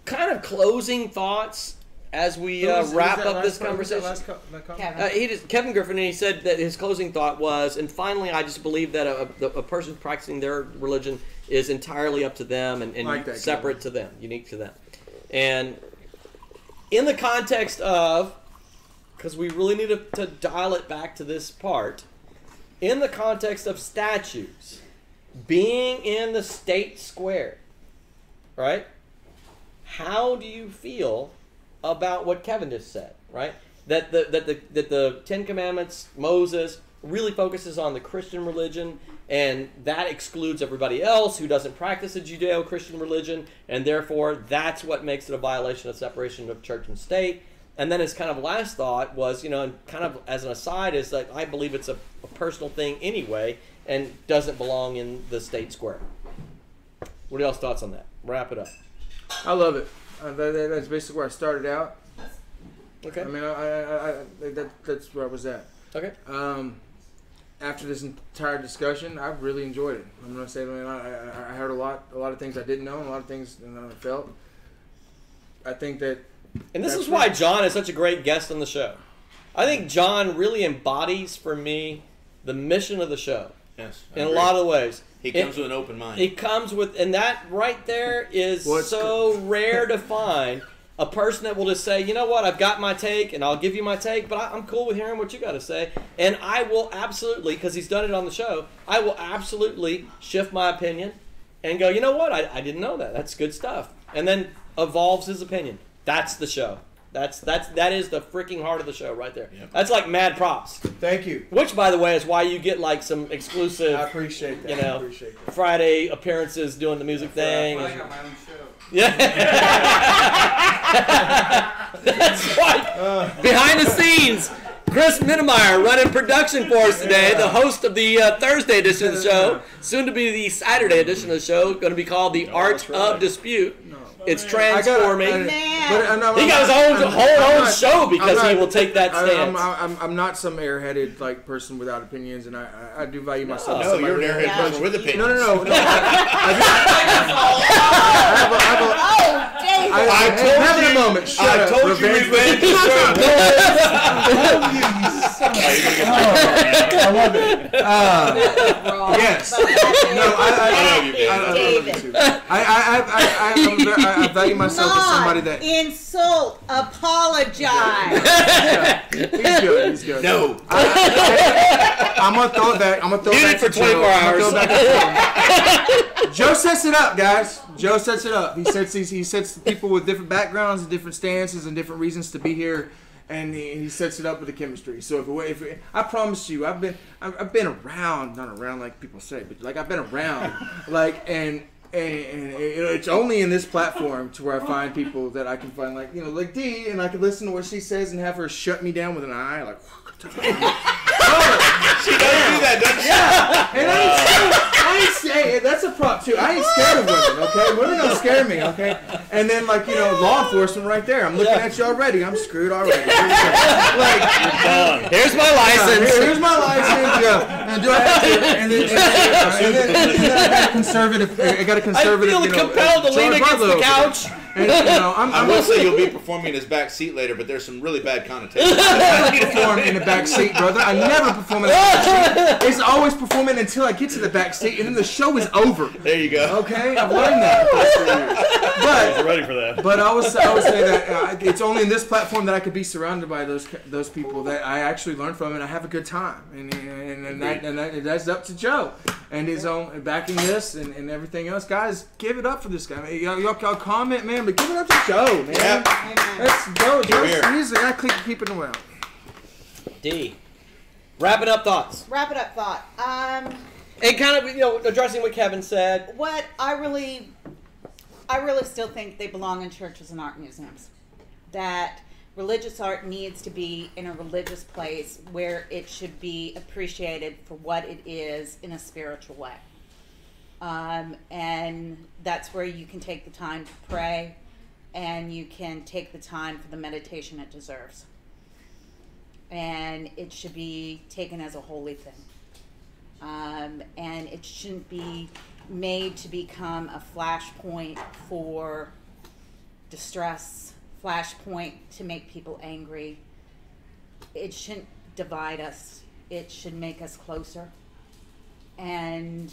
kind of closing thoughts as we wrap up this conversation. Kevin. Kevin Griffin, and he said that his closing thought was, and finally, I just believe that a person practicing their religion is entirely up to them and Like that, separate to them, unique to them. And in the context of, because we really need to dial it back to this part, in the context of statues being in the state square, right? How do you feel about what Kevin just said, right? That the 10 Commandments, Moses, really focuses on the Christian religion, and that excludes everybody else who doesn't practice a Judeo-Christian religion, and therefore that's what makes it a violation of separation of church and state. And then his kind of last thought was, and kind of as an aside, is that I believe it's a personal thing anyway, and doesn't belong in the state square. What are y'all's thoughts on that? Wrap it up. I love it. That's basically where I started out. Okay. I mean, that's where I was at. Okay. After this entire discussion, I really enjoyed it. I'm gonna say, I heard a lot of things I didn't know, and a lot of things that I felt. I think that. And this is why John is such a great guest on the show. I think John really embodies for me the mission of the show. Yes. In a lot of ways. He comes with an open mind. He comes with, and that right there is so rare to find. A person that will just say, you know what, I've got my take, and I'll give you my take, but I'm cool with hearing what you got to say. And I will absolutely, because he's done it on the show, I will absolutely shift my opinion and go, you know what, I didn't know that. That's good stuff. And then evolves his opinion. That's the show. That is the freaking heart of the show right there. Yep. That's like mad props. Thank you. Which, by the way, is why you get like some exclusive. I appreciate that. I appreciate that. Friday appearances doing the music thing. I got my own show. Yeah. That's right. Behind the scenes, Chris Minnemeyer running production for us today, the host of the Thursday edition of the show, soon to be the Saturday edition of the show, going to be called The Art of Dispute. It's transforming. He got his whole own show because he will take that stance. I'm not some airheaded like person without opinions, and I do value myself. No, you're an airheaded person with opinions. No. I told you. A moment. Shut up. I told you revenge is I love it. Yes. No, I value myself as somebody that insult, apologize. He's good. No. I'm gonna throw it back. Muted for 24 hours. Joe sets it up, guys. Joe sets it up. He sets people with different backgrounds and different stances and different reasons to be here, and he sets it up with the chemistry. So if I promise you, I've been around, not around like people say, but like I've been around, like and it's only in this platform to where I find people that I can find like Dee, and I can listen to what she says and have her shut me down with an eye like. She does do that, doesn't she? Yeah, and I ain't scared. That's a prop too. I ain't scared of women. Okay, women don't scare me. Okay, and then law enforcement right there. I'm looking at you already. I'm screwed already. Here's my license. Here's my license. Yeah. And do I have to? And then I got a conservative. I feel compelled to lean against the couch. And, I will say you'll be performing in his back seat later, but there's some really bad connotations. I never perform in the back seat, brother. I never perform in the back seat. It's always performing until I get to the back seat, and then the show is over. There you go. Okay, I've learned that. I was ready for that. But I would say that it's only in this platform that I could be surrounded by those people that I actually learn from, and I have a good time, and that's up to Joe and his own backing this and everything else. Guys, give it up for this guy. Y'all comment, man. But give it up to Joe, man. Yeah. That's Joe. He's the guy keeping it well. D. Wrapping up thoughts. And kind of, addressing what Kevin said. What I really still think they belong in churches and art museums. That religious art needs to be in a religious place where it should be appreciated for what it is in a spiritual way. And that's where you can take the time to pray, and you can take the time for the meditation it deserves. And it should be taken as a holy thing. And it shouldn't be made to become a flashpoint for distress, flashpoint to make people angry. It shouldn't divide us. It should make us closer. And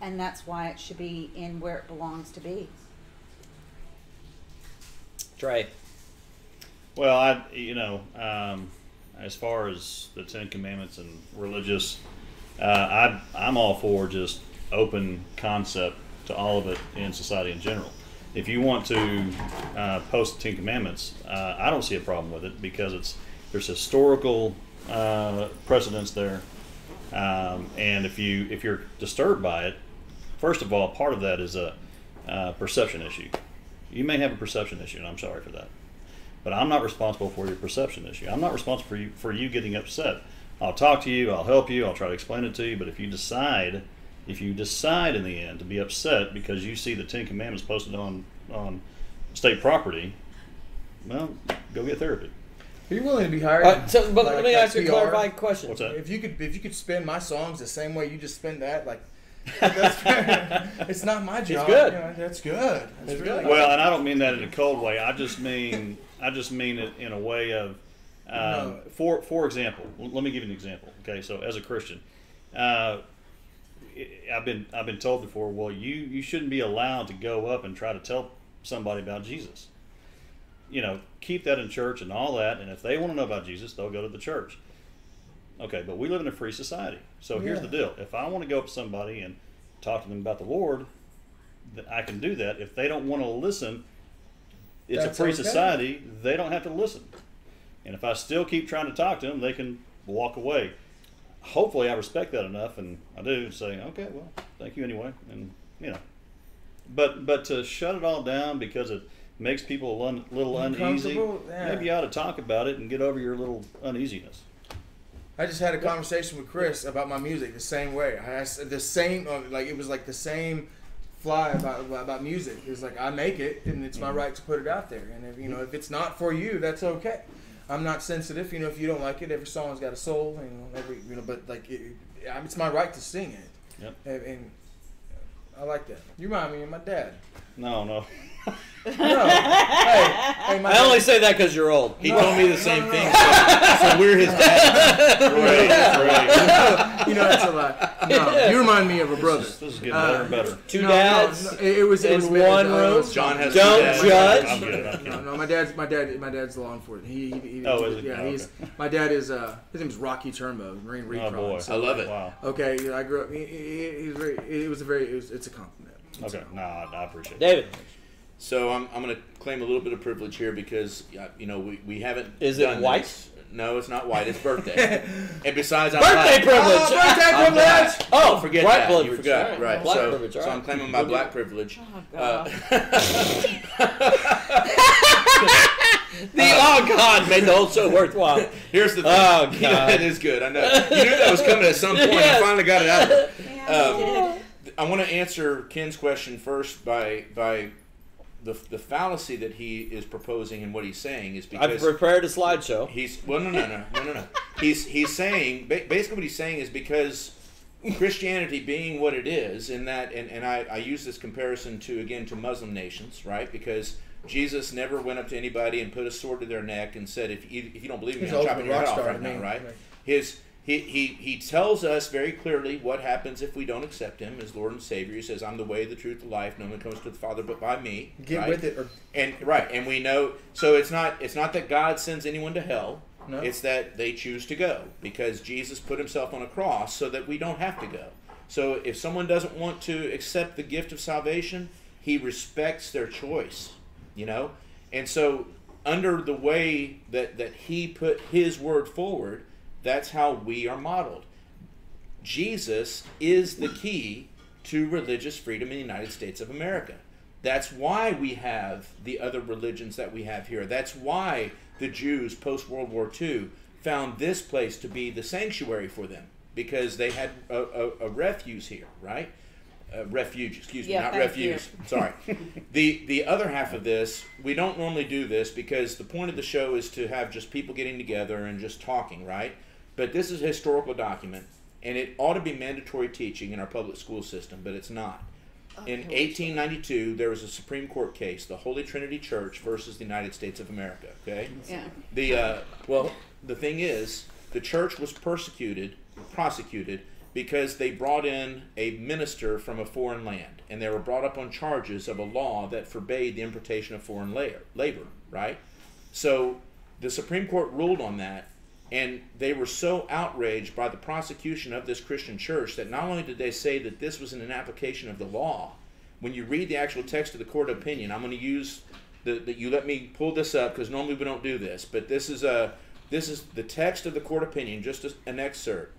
that's why it should be in where it belongs to be. Trey. Well, as far as the Ten Commandments and religious, I'm all for just open concept to all of it in society in general. If you want to post the Ten Commandments, I don't see a problem with it because there's historical precedents there, and if you're disturbed by it, first of all, part of that is a perception issue. You may have a perception issue, and I'm sorry for that, but I'm not responsible for your perception issue. I'm not responsible for you getting upset. I'll talk to you, I'll help you, I'll try to explain it to you, but if you decide in the end to be upset because you see the Ten Commandments posted on state property, well, go get therapy. Are you willing to be hired? But let me ask you a clarifying question. What's that? If you could spin my songs the same way you just spin that, like, that's it's not my job. It's good. You know, that's good. That's really Well, and I don't mean that in a cold way. I just mean it in a way of, for example. Let me give you an example. Okay, so as a Christian, I've been told before. Well, you shouldn't be allowed to go up and try to tell somebody about Jesus. Keep that in church and all that. And if they want to know about Jesus, they'll go to the church. Okay, but we live in a free society. So here's the deal. If I want to go up to somebody and talk to them about the Lord, I can do that. If they don't want to listen, it's a free society. They don't have to listen. And if I still keep trying to talk to them, they can walk away. Hopefully I respect that enough, and I do, say, okay, well, thank you anyway. And, But to shut it all down because it makes people a little uneasy, maybe you ought to talk about it and get over your little uneasiness. I just had a conversation with Chris about my music the same way. I asked the same, it was like the same fly about music. It was like, I make it, and it's my right to put it out there. And if it's not for you, that's okay. I'm not sensitive. If you don't like it, every song's got a soul. But it's my right to sing it. Yep. And I like that. You remind me of my dad. No. No. Hey, I only say that because you're old. He told me the same thing. So we're his dad. Right. That's a lot. No, you remind me of a brother. This is getting better and better. Two dads. It was in one room. John has Don't two dads. judge. I'm good. No, my dad's law enforcement. He is it? Yeah, Oh, he's okay. my dad is his name is Rocky Turnbow, Marine recon. Oh boy, So, I love it. Wow. okay, I grew up. It's a compliment. Okay, no, I appreciate it. David. So I'm going to claim a little bit of privilege here because we haven't. Is it done white? this. No, it's not white. It's birthday. And besides, I'm Birthday black. privilege. Birthday I'm black. privilege. Oh, Forget black that. privilege. You forgot. All Right. Black So, privilege. All so right. I'm claiming my black privilege. Oh God made the whole show worthwhile. Here's the thing. Oh God, it is good. I know. You knew that was coming at some point. Yes. You finally got it out of her. I want to answer Ken's question first by the fallacy that he is proposing and what he's saying is because I've prepared a slideshow. No. He's saying basically what he's saying is because Christianity being what it is, in that, and I use this comparison to Muslim nations, right? Because Jesus never went up to anybody and put a sword to their neck and said, if you don't believe me, I'm chopping your head off right now, right? He tells us very clearly what happens if we don't accept him as Lord and Savior. He says, I'm the way, the truth, the life. No one comes to the Father but by me. Get with it. And we know, so it's not that God sends anyone to hell. No. It's that they choose to go because Jesus put himself on a cross so that we don't have to go. So if someone doesn't want to accept the gift of salvation, he respects their choice, And so under the way that he put his word forward, that's how we are modeled. Jesus is the key to religious freedom in the United States of America. That's why we have the other religions that we have here. That's why the Jews post-World War II found this place to be the sanctuary for them, because they had a refuge here, right? Refuge, excuse me, not refuse. Sorry. The other half of this, we don't normally do this because the point of the show is to have just people getting together and just talking, right? But this is a historical document, and it ought to be mandatory teaching in our public school system, but it's not. In 1892, there was a Supreme Court case, the Holy Trinity Church versus the United States of America, okay? Yeah. The thing is, the church was prosecuted because they brought in a minister from a foreign land, and they were brought up on charges of a law that forbade the importation of foreign labor, right? So the Supreme Court ruled on that, and they were so outraged by the prosecution of this Christian church that not only did they say that this was an application of the law, when you read the actual text of the court opinion, I'm going to use you let me pull this up because normally we don't do this, but this is This is the text of the court opinion, just an excerpt.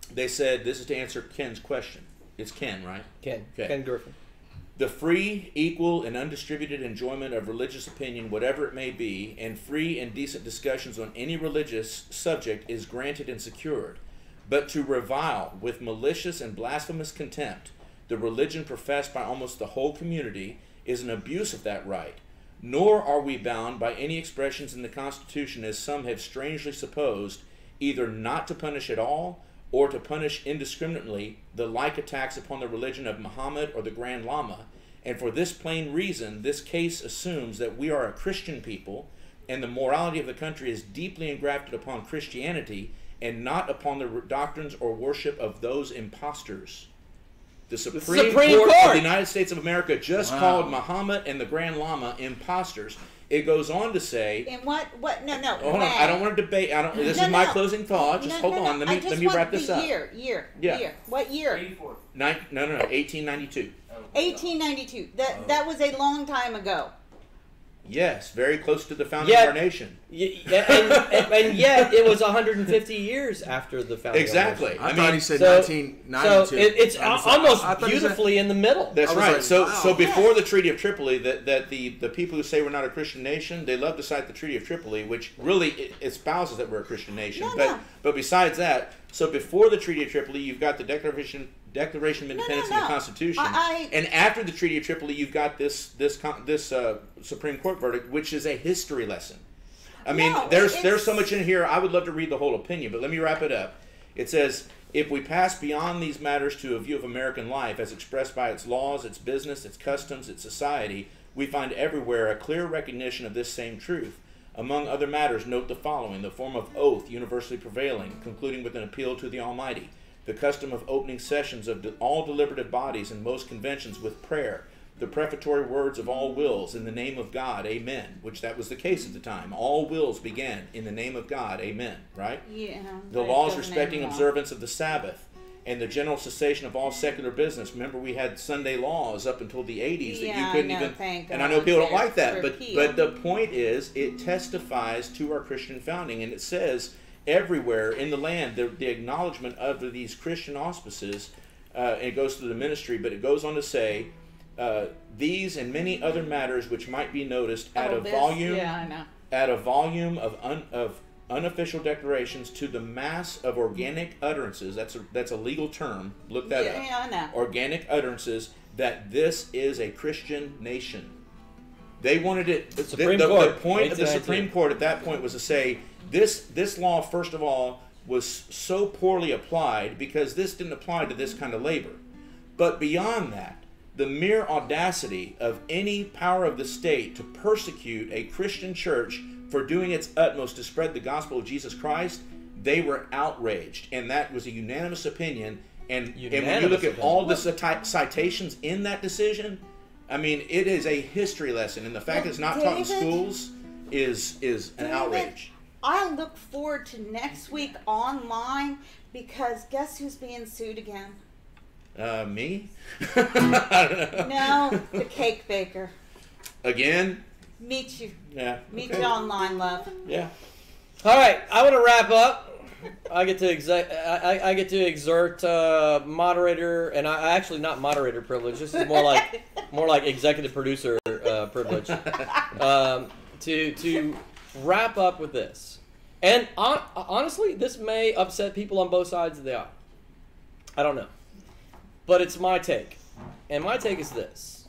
They said, this is to answer Ken's question. It's Ken, right? Ken. Okay. Ken Griffin. The free, equal, and undistributed enjoyment of religious opinion, whatever it may be, and free and decent discussions on any religious subject is granted and secured. But to revile with malicious and blasphemous contempt the religion professed by almost the whole community is an abuse of that right. Nor are we bound by any expressions in the Constitution, as some have strangely supposed, either not to punish at all or to punish indiscriminately the like attacks upon the religion of Muhammad or the Grand Lama. And for this plain reason, this case assumes that we are a Christian people, and the morality of the country is deeply engrafted upon Christianity and not upon the doctrines or worship of those impostors. The Supreme Court of the United States of America just called Muhammad and the Grand Lama impostors. It goes on to say, and what? No. Hold on, I don't want to debate. This is my closing thought. Just hold on. Let me wrap this up. Year. What year? 84. No, 1892. 1892. That was a long time ago. Yes, very close to the founding of our nation. And yet it was 150 years after the founding. Exactly. I thought he said 1992. So it's almost beautifully in the middle. That's right. Like, so before the Treaty of Tripoli, that the people who say we're not a Christian nation, they love to cite the Treaty of Tripoli, which really espouses that we're a Christian nation. But besides that, so before the Treaty of Tripoli, you've got the Declaration of Independence and the Constitution, and after the Treaty of Tripoli, you've got this Supreme Court verdict, which is a history lesson. I mean, there's so much in here. I would love to read the whole opinion, but let me wrap it up. It says, if we pass beyond these matters to a view of American life as expressed by its laws, its business, its customs, its society, we find everywhere a clear recognition of this same truth. Among other matters, note the following: the form of oath universally prevailing, concluding with an appeal to the Almighty; the custom of opening sessions of all deliberative bodies and most conventions with prayer; the prefatory words of all wills, in the name of God, amen, which that was the case at the time. All wills began, in the name of God, amen, right? Yeah. The laws respecting observance of the Sabbath and the general cessation of all secular business. Remember, we had Sunday laws up until the 80s that you couldn't even... And I know people don't like that, but the point is, it testifies to our Christian founding, and it says everywhere in the land, the acknowledgement of these Christian auspices, and it goes through the ministry, but it goes on to say, these and many other matters which might be noticed at a volume of unofficial declarations to the mass of organic utterances. That's a legal term. Look that up. Yeah, I know. Organic utterances that this is a Christian nation. They wanted it. The point of the Supreme Court at that point was to say this law, first of all, was so poorly applied because this didn't apply to this kind of labor. But beyond that, the mere audacity of any power of the state to persecute a Christian church for doing its utmost to spread the gospel of Jesus Christ, they were outraged. And that was a unanimous opinion. And when you look at all the citations in that decision, I mean, it is a history lesson. And the fact that it's not taught in schools is an outrage. I look forward to next week online because guess who's being sued again? Me? No, the cake baker. Again? Meet you. Yeah. Meet you online, love. Yeah. All right, I want to wrap up. I get to exert moderator, and I actually not moderator privilege. This is more like executive producer privilege. To wrap up with this, and honestly, this may upset people on both sides of the aisle. I don't know. But it's my take. And my take is this.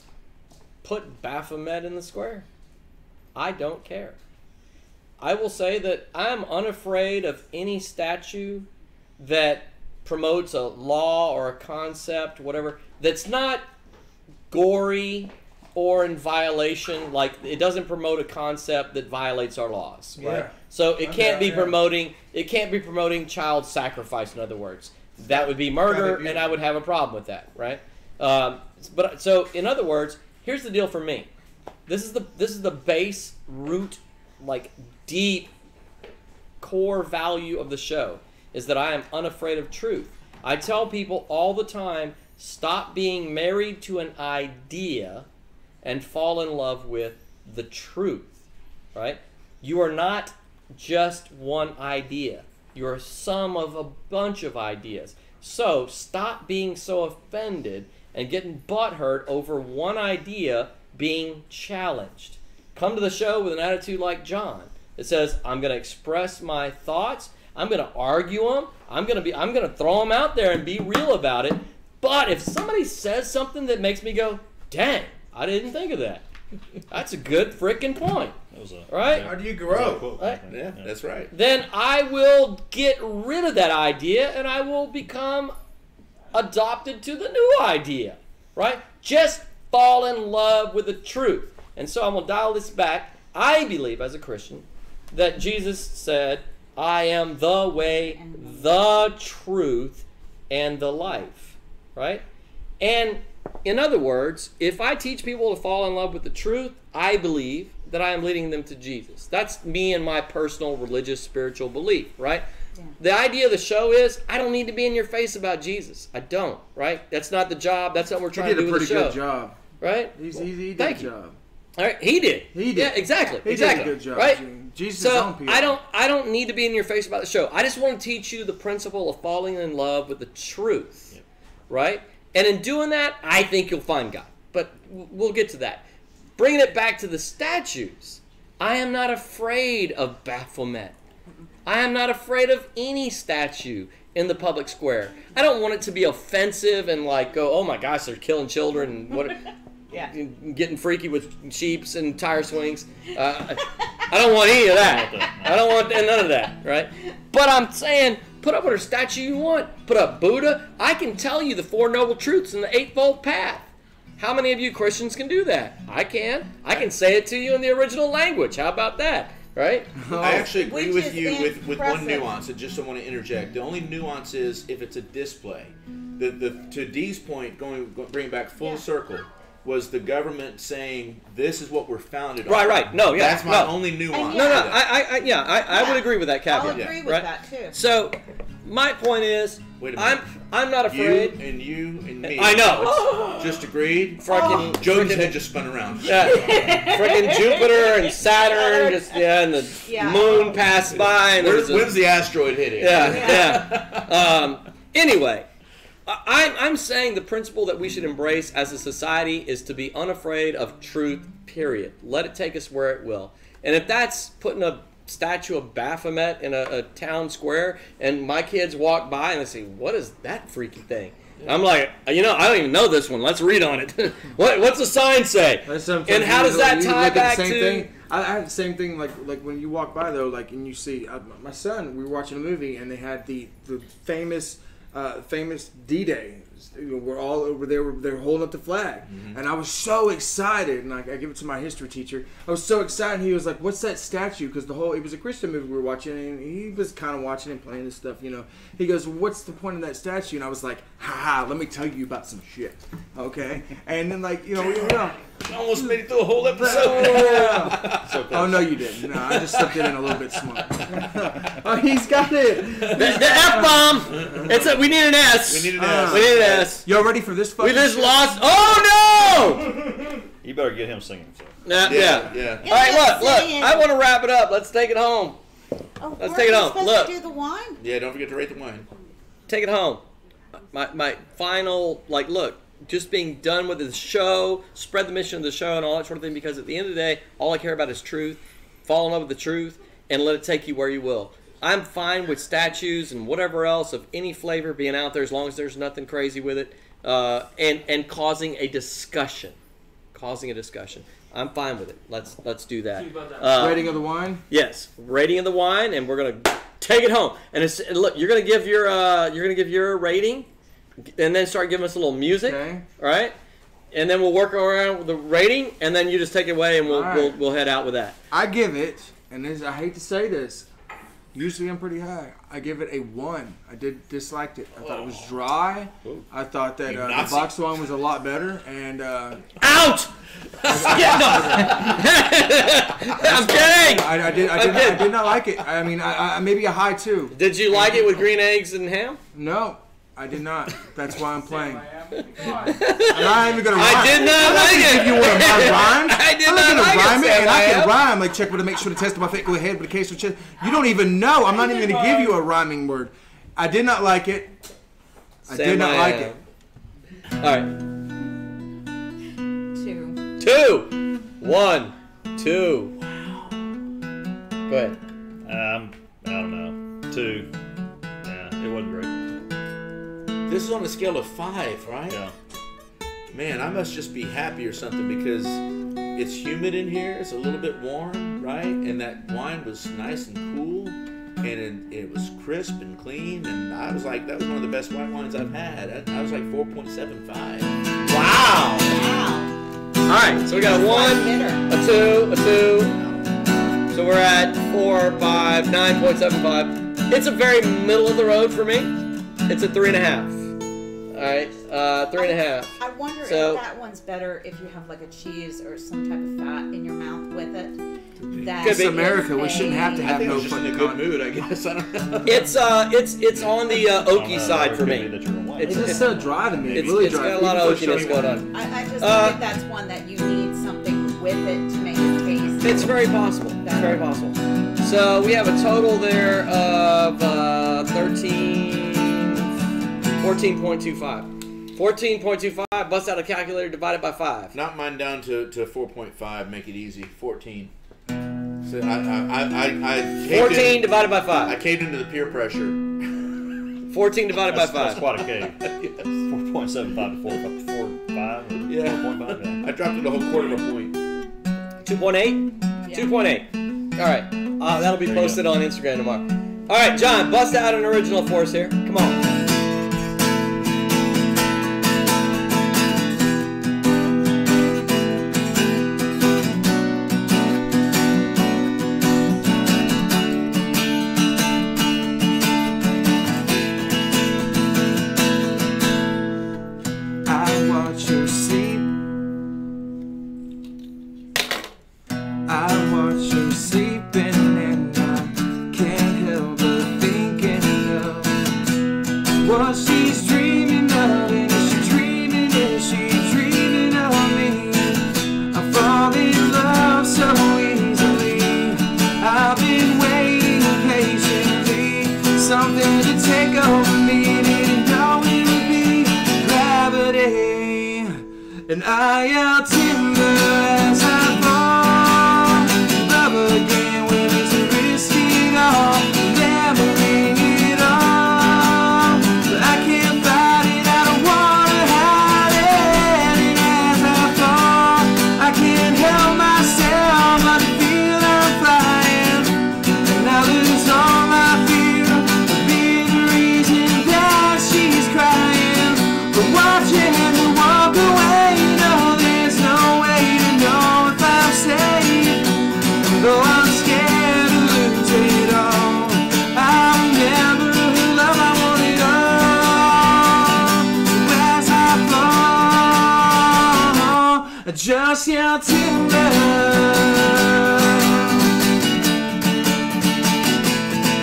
Put Baphomet in the square. I don't care. I will say that I'm unafraid of any statue that promotes a law or a concept, whatever, that's not gory or in violation, like it doesn't promote a concept that violates our laws. Right? Yeah. So it can't be promoting child sacrifice, in other words. That would be murder, and I would have a problem with that, right? But so, in other words, here's the deal for me. This is the base root, like deep core value of the show, is that I am unafraid of truth. I tell people all the time, stop being married to an idea and fall in love with the truth, right? You are not just one idea. You're a sum of a bunch of ideas. So stop being so offended and getting butthurt over one idea being challenged. Come to the show with an attitude like John. It says, I'm going to express my thoughts. I'm going to argue them. I'm going to throw them out there and be real about it. But if somebody says something that makes me go, dang, I didn't think of that. That's a good freaking point. That was right? How do you grow? Right? Yeah, that's right. Then I will get rid of that idea and I will become adopted to the new idea. Right? Just fall in love with the truth. And so I'm going to dial this back. I believe as a Christian that Jesus said, I am the way, the truth, and the life. Right? And in other words, if I teach people to fall in love with the truth, I believe that I am leading them to Jesus. That's me and my personal religious spiritual belief, right? Yeah. The idea of the show is I don't need to be in your face about Jesus. I don't, right? That's not the job. That's what we're trying to do with the show. He did a pretty good job. Right? He did a job. All right, he did. He did. Yeah, exactly. He exactly. did a good job. Right? Jesus so own people. I don't need to be in your face about the show. I just want to teach you the principle of falling in love with the truth. Yep. Right? And in doing that, I think you'll find God. But we'll get to that. Bringing it back to the statues, I am not afraid of Baphomet. I am not afraid of any statue in the public square. I don't want it to be offensive and like go, oh my gosh, they're killing children and what, yeah, getting freaky with sheeps and tire swings. I don't want any of that. I don't want none of that, right? But I'm saying, put up whatever statue you want. Put up Buddha. I can tell you the Four Noble Truths and the Eightfold Path. How many of you Christians can do that? I can. I can say it to you in the original language. How about that? Right? I actually agree Which with is you with one impressive. nuance. I just don't want to interject. The only nuance is if it's a display. To Dee's point, bringing back full circle, was the government saying this is what we're founded on. Right. No, yeah. That's my only nuance. No. I would agree with that caveat. I'll agree with that too. So, my point is, Wait a minute. I'm not afraid. You and me. I know. Just agreed. Frickin' head just spun around. Yeah. Frickin' Jupiter and Saturn, and the moon passed by. And When's the asteroid hitting? Yeah. Anyway, I'm saying the principle that we should embrace as a society is to be unafraid of truth, period. Let it take us where it will. And if that's putting a statue of Baphomet in a town square and my kids walk by and they say, what is that freaky thing? I'm like, I don't even know this one. Let's read on it. What's the sign say? And how does that tie back to... Thing. I had the same thing like when you walk by though, like and you see my son. We were watching a movie and they had the famous D-Day. We're all over there. They're holding up the flag, and I was so excited. And I give it to my history teacher. I was so excited. He was like, "What's that statue?" Because it was a Christian movie we were watching, and he was kind of watching and playing this stuff. He goes, "What's the point of that statue?" And I was like, "Ha! Let me tell you about some shit." Okay, and then I almost made it through a whole episode. Oh no, you didn't. No, I just slipped it in a little bit smart. Oh, he's got it. The F-bomb. We need an S. We need an S. We need an S. Y'all ready for this? We just lost. Oh no! You better get him singing. So. Yeah. All right, look. I want to wrap it up. Let's take it home. Let's take it home. Look. To do the wine? Yeah, don't forget to rate the wine. Take it home. My final look. Just being done with the show, spread the mission of the show and all that sort of thing, because at the end of the day, all I care about is truth. Fall in love with the truth and let it take you where you will. I'm fine with statues and whatever else of any flavor being out there as long as there's nothing crazy with it and causing a discussion. I'm fine with it. Let's do that. Rating of the wine? Yes, rating of the wine, and we're gonna take it home. And look, you're gonna give your rating. And then start giving us a little music, okay. All right? And then we'll work around with the rating, and then you just take it away, and we'll head out with that. I give it, and I hate to say this, usually I'm pretty high. I give it a 1. I disliked it. I thought it was dry. Ooh. I thought that the box wine was a lot better, and out. I'm kidding. I did not like it. I mean, maybe a high 2. Did you like it with green eggs and ham? No. I did not. That's why I'm playing. Come on. I'm not even gonna rhyme. I did not like it. Give you one of my rhymes. I did I'm not gonna like rhyme it, and I can Sam. rhyme. Like check with to make sure to test my feet. Go ahead with the case of chest. You don't even know. I'm not even gonna give you a rhyming word. I did not like it. I did not like it. All right. 2. 2. 1, 2. Go ahead. I don't know. 2. Yeah, it wasn't great. This is on a scale of 5, right? Yeah. Man, I must just be happy or something because it's humid in here. It's a little bit warm, right? And that wine was nice and cool, and it was crisp and clean. And I was like, that was one of the best white wines I've had. I was like 4.75. Wow. All right, so we got a 1, a 2, a 2. So we're at 4, 5, 9.75. It's a very middle of the road for me. It's a 3.5. All right, 3.5. I wonder So- if that one's better if you have like a cheese or some type of fat in your mouth with it. That It's be. America. We shouldn't have to I have think I no was just in a fucking good content. mood, I guess. I don't know. It's on the oaky side for me. It's just so dry to me. It's really dry. got a lot of People oakiness going on. I just think that that's one that you need something with it to make it taste. It's very possible. It's very possible. So we have a total there of 14.25. 14.25. Bust out a calculator, divided by 5. Knock mine down to 4.5. Make it easy. 14. So I caved 14 in, divided by I 5. caved into the peer pressure. 14 divided by That's 5. quite a cake. Yes. 4.75 to 4.5 or Yeah. 4.5. Yeah. I dropped it a whole quarter of a point. 2.8? Yeah. 2.8. All right. That'll be There you posted on Instagram tomorrow. All right, John, bust out an original for us here. Come on. I watch her sleep. I watch her sleeping, and I can't help but thinking of what she's dreaming of. And is she dreaming? Is she dreaming of me? I fall in love so easily. I've been waiting patiently, something to take over me. Didn't know it would be gravity, and I yell timber as I fall in love again. When it's risking all, gambling it all, but I can't fight it. I don't wanna hide it, and as I fall, I can't help myself but to feel I'm flying, and I lose all my fear of being the reason that she's crying. But watching her walk away, no, there's no way to know if I'm safe. And though I'm scared to lose it all, I remember the love I wanted all. So as I fall, I just yell timber.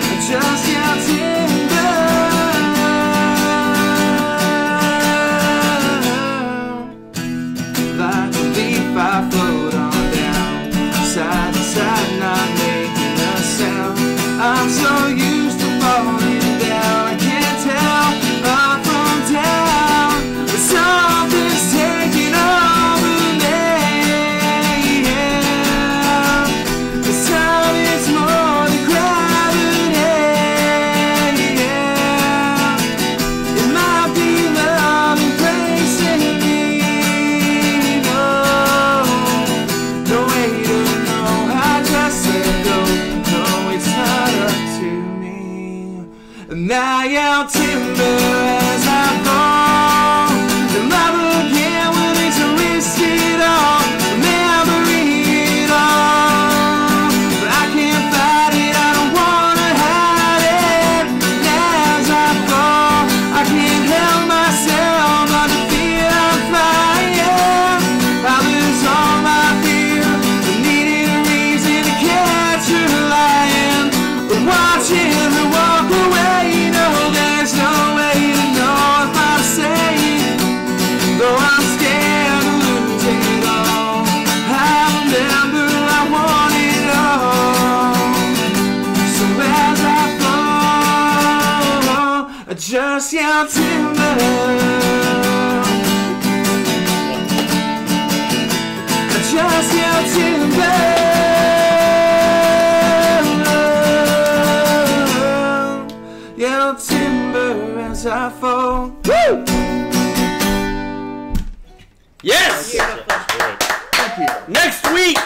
I just yell timber. Like a leaf I float on down, side to side, not making a sound. I'm so used to falling down, I can't tell up from down. But something's taking over me, yeah. Just your timber. Just your timber. Your timber as I fall. Woo! Yes! Thank you. Next week,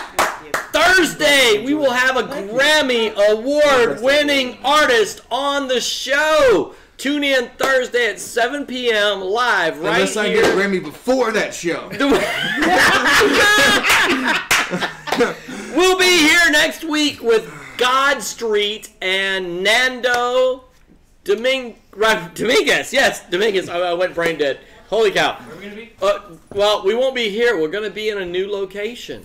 Thursday, we will have a Grammy Award-winning artist on the show. Tune in Thursday at 7 p.m. live right Unless I here. get a Grammy before that show. We'll be here next week with God Street and Nando Dominguez. Yes, Dominguez. I went brain dead. Holy cow. Where are we going to be? Well, we won't be here. We're going to be in a new location.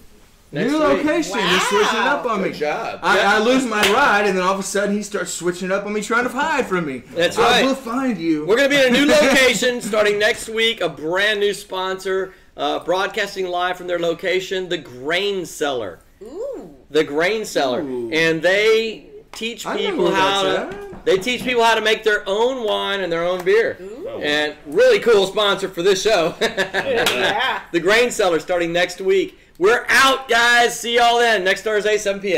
Next New week. location. He's switching it up on me. Good job. I lose my ride, and then all of a sudden he starts switching it up on me, trying to hide from me. That's right. I will find you. We're going to be in a new location starting next week. A brand new sponsor, broadcasting live from their location, the Grain Cellar. Ooh. The Grain Cellar, Ooh. and they teach I know people where how that's to. at. They teach people how to make their own wine and their own beer. Ooh. And really cool sponsor for this show. Yeah. The Grain Cellar starting next week. We're out, guys. See y'all then. Next Thursday, 7 p.m.